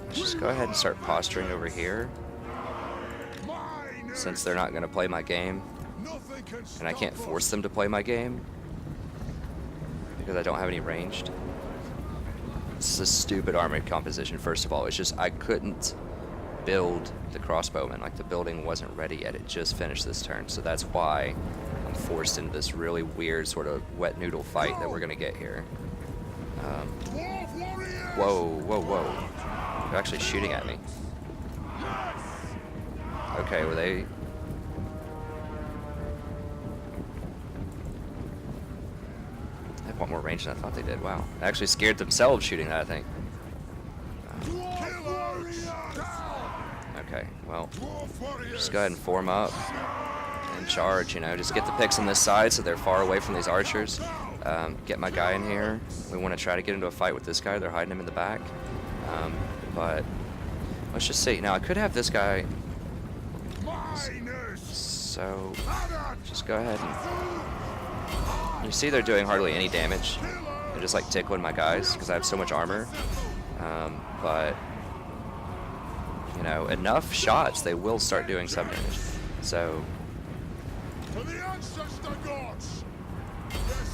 let's just go ahead and start posturing over here. Since they're not going to play my game. And I can't force them to play my game. Because I don't have any ranged. This is a stupid armored composition, first of all. It's just I couldn't build the crossbowman. Like, the building wasn't ready yet. It just finished this turn. So that's why I'm forced into this really weird sort of wet noodle fight that we're going to get here. Whoa, whoa, whoa. They're actually shooting at me. Okay, were they... They have more range than I thought they did. Wow. They actually scared themselves shooting that, I think. Okay, well, just go ahead and form up and charge, you know. Just get the picks on this side so they're far away from these archers. Get my guy in here. We want to try to get into a fight with this guy. They're hiding him in the back. But let's just see. Now, I could have this guy... So, just go ahead and... You see they're doing hardly any damage. They're just like tickling my guys because I have so much armor. But... You know, enough shots, they will start doing some damage. So...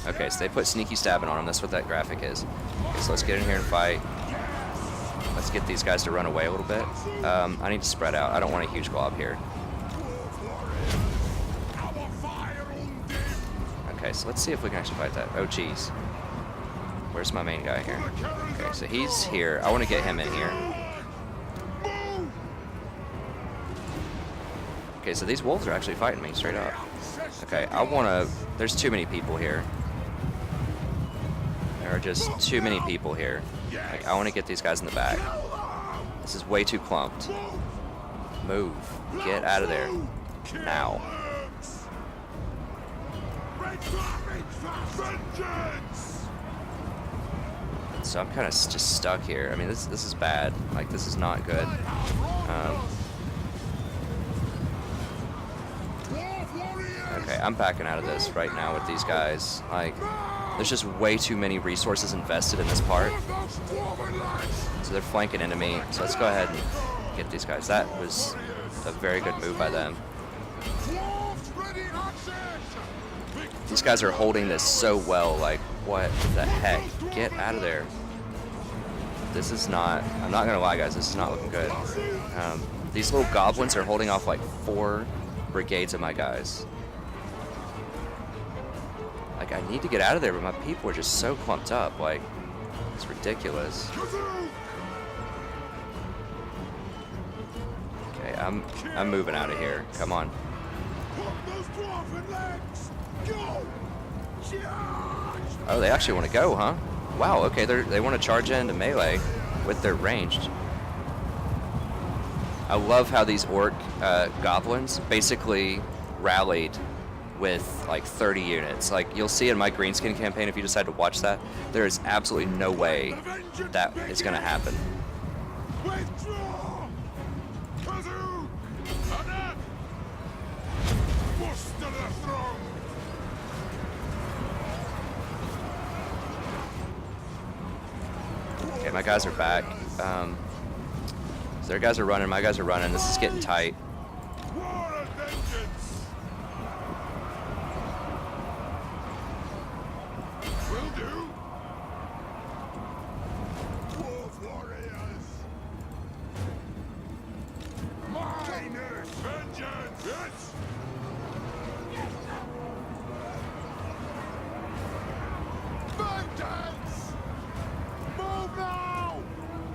Okay, so they put sneaky stabbing on them. That's what that graphic is. Okay, so let's get in here and fight. Let's get these guys to run away a little bit. I need to spread out. I don't want a huge glob here. Okay, so let's see if we can actually fight that. Oh, geez. Where's my main guy here? Okay, so he's here. I want to get him in here. Okay, so these wolves are actually fighting me straight up. Okay, I want to... There's too many people here. There are just too many people here. Like, I want to get these guys in the back. This is way too clumped. Move. Get out of there. Now. So I'm kind of just stuck here. I mean, this is bad. Like, this is not good. Okay, I'm backing out of this right now with these guys. Like, there's just way too many resources invested in this part. So they're flanking into me. So let's go ahead and get these guys. That was a very good move by them. These guys are holding this so well, like, what the heck? Get out of there. This is not, I'm not gonna lie guys, this is not looking good. These little goblins are holding off like 4 brigades of my guys. Like, I need to get out of there, but my people are just so clumped up, like, it's ridiculous. Okay, I'm moving out of here, come on. Oh, they actually want to go, huh? Wow, okay, they want to charge into melee with their ranged. I love how these orc goblins basically rallied with like 30 units. Like, you'll see in my greenskin campaign, if you decide to watch that, there is absolutely no way that is going to happen. Okay, my guys are back. So their guys are running, my guys are running. This is getting tight.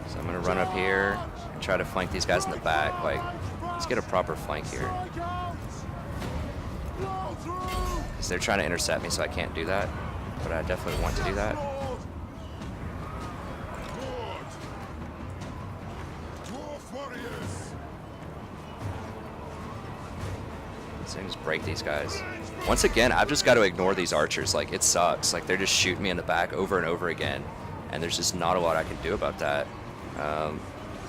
So I'm gonna run up here and try to flank these guys in the back. Like, let's get a proper flank here. Because they're trying to intercept me, so I can't do that. But I definitely want to do that. So I can just break these guys. Once again, I've just got to ignore these archers. Like, it sucks. Like, they're just shooting me in the back over and over again. And there's just not a lot I can do about that.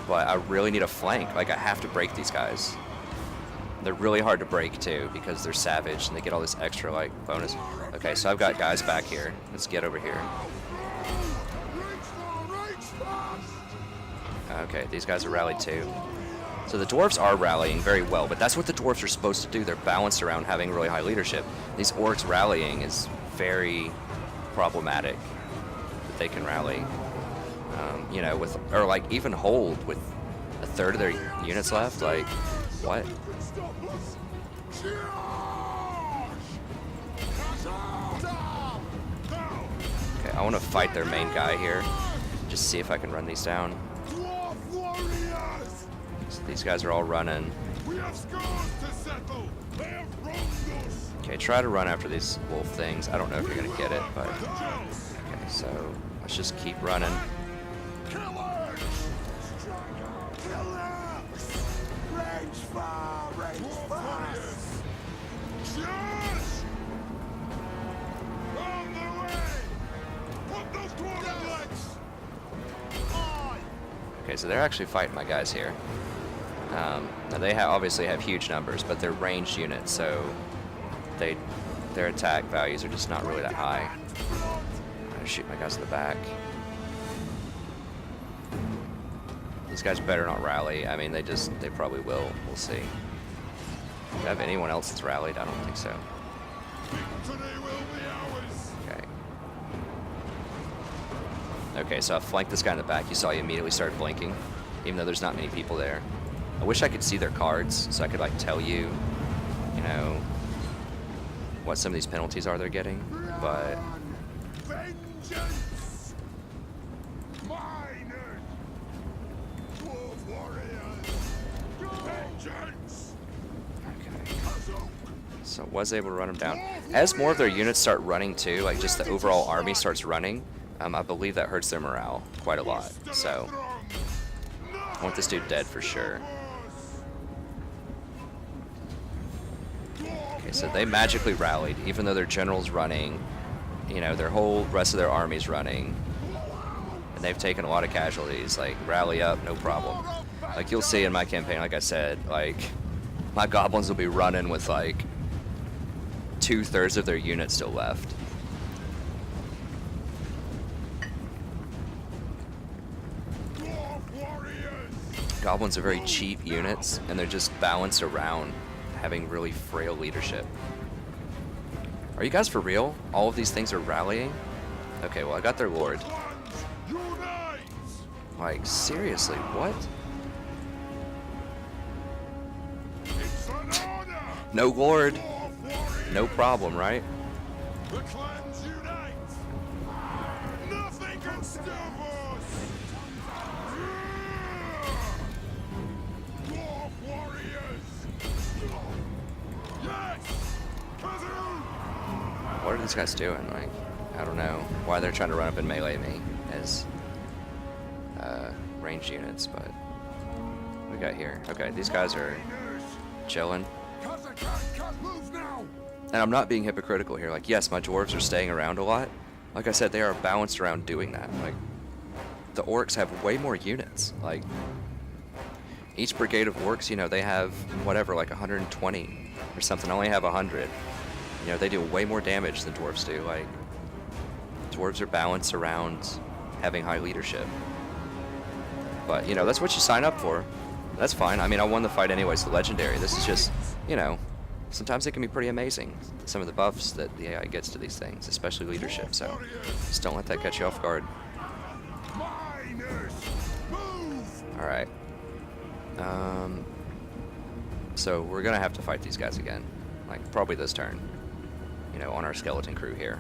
But I really need a flank. Like, I have to break these guys. They're really hard to break, too, because they're savage and they get all this extra, like, bonus. Okay, so I've got guys back here. Let's get over here. Okay, these guys are rallied, too. So the dwarves are rallying very well, but that's what the dwarves are supposed to do. They're balanced around having really high leadership. These orcs rallying is very problematic that they can rally. You know, with, or like even hold with a third of their units left. Like, what? Okay, I want to fight their main guy here. Just see if I can run these down. So these guys are all running. Okay, try to run after these wolf things. I don't know if you're gonna get it, but okay, so let's just keep running. Okay, so they're actually fighting my guys here. Now they obviously have huge numbers, but they're ranged units, so their attack values are just not really that high. I'm gonna shoot my guys in the back. These guys better not rally. I mean, they probably will. We'll see. Do I have anyone else that's rallied? I don't think so. Okay. Okay, so I flanked this guy in the back. You saw he immediately started blinking, even though there's not many people there. I wish I could see their cards so I could like tell you, you know, what some of these penalties are they're getting, but so was able to run them down. As more of their units start running too, like just the overall army starts running, I believe that hurts their morale quite a lot. So I want this dude dead for sure. Okay, so they magically rallied, even though their general's running, you know, their whole rest of their army's running, and they've taken a lot of casualties. Like, rally up, no problem. Like, you'll see in my campaign, like I said, like, my goblins will be running with like 2/3 of their units still left. Goblins are very cheap units, and they're just balanced around having really frail leadership. Are you guys for real? All of these things are rallying? Okay, well, I got their lord. Unite! Like, seriously, what? It's an honor! No lord. Dwarf warriors! No problem, right? The clans unite! Nothing can stop us! Dwarf warriors! Yes! Kazoo! What are these guys doing? Like, I don't know why they're trying to run up and melee me as ranged units, but what we got here? Okay, these guys are chilling. Move now! And I'm not being hypocritical here. Like, yes, my dwarves are staying around a lot. Like I said, they are balanced around doing that. Like, the orcs have way more units. Like, each brigade of orcs, you know, they have whatever, like 120 or something. I only have 100. You know, they do way more damage than dwarves do. Like, dwarves are balanced around having high leadership. But, you know, that's what you sign up for. That's fine. I mean, I won the fight anyways, the legendary. This is just, you know, sometimes it can be pretty amazing, some of the buffs that the AI gets to these things, especially leadership. So just don't let that catch you off guard. Miners! Move! Alright. So we're going to have to fight these guys again. Like, probably this turn. You know, on our skeleton crew here.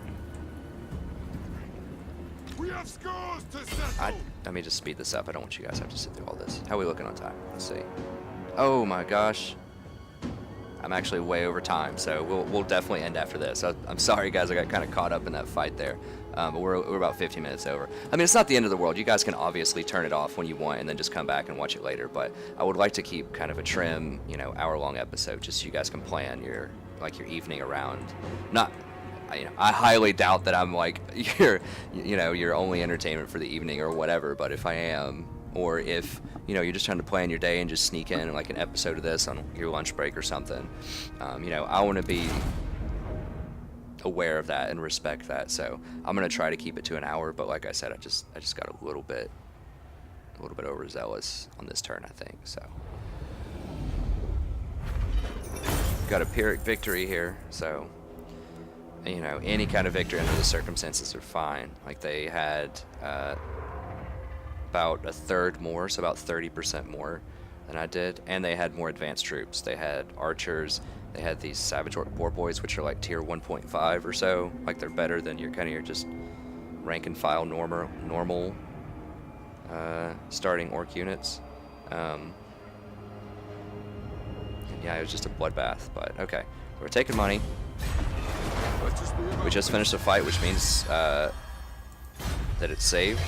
We have scores to settle! Let me just speed this up. I don't want you guys to have to sit through all this. How are we looking on time? Let's see. Oh my gosh. I'm actually way over time, so we'll definitely end after this. I'm sorry, guys. I got kind of caught up in that fight there. But we're about 15 minutes over. I mean, it's not the end of the world. You guys can obviously turn it off when you want and then just come back and watch it later. But I would like to keep kind of a trim, you know, hour-long episode just so you guys can plan your evening around. Not, you know, I highly doubt that I'm like your only entertainment for the evening or whatever. But if I am, or if, you know, you're just trying to plan your day and just sneak in like an episode of this on your lunch break or something, you know, I want to be aware of that and respect that. So I'm gonna try to keep it to an hour. But like I said, I just got a little bit overzealous on this turn, I think. So got a Pyrrhic victory here. So, you know, any kind of victory under the circumstances are fine. Like, they had about a third more, so about 30% more than I did, and they had more advanced troops. They had archers, they had these savage orc boar boys, which are like tier 1.5 or so. Like, they're better than your just rank and file normal starting orc units. And yeah, it was just a bloodbath. But okay, we're taking money. We just finished a fight, which means that it's saved.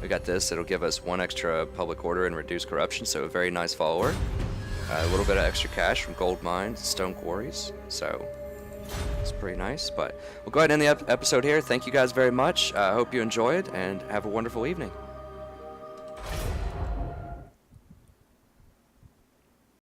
We got this. It'll give us 1 extra public order and reduce corruption, so a very nice follower. A little bit of extra cash from gold mines, stone quarries, so it's pretty nice. But we'll go ahead and end the episode here. Thank you guys very much. I hope you enjoyed, and have a wonderful evening.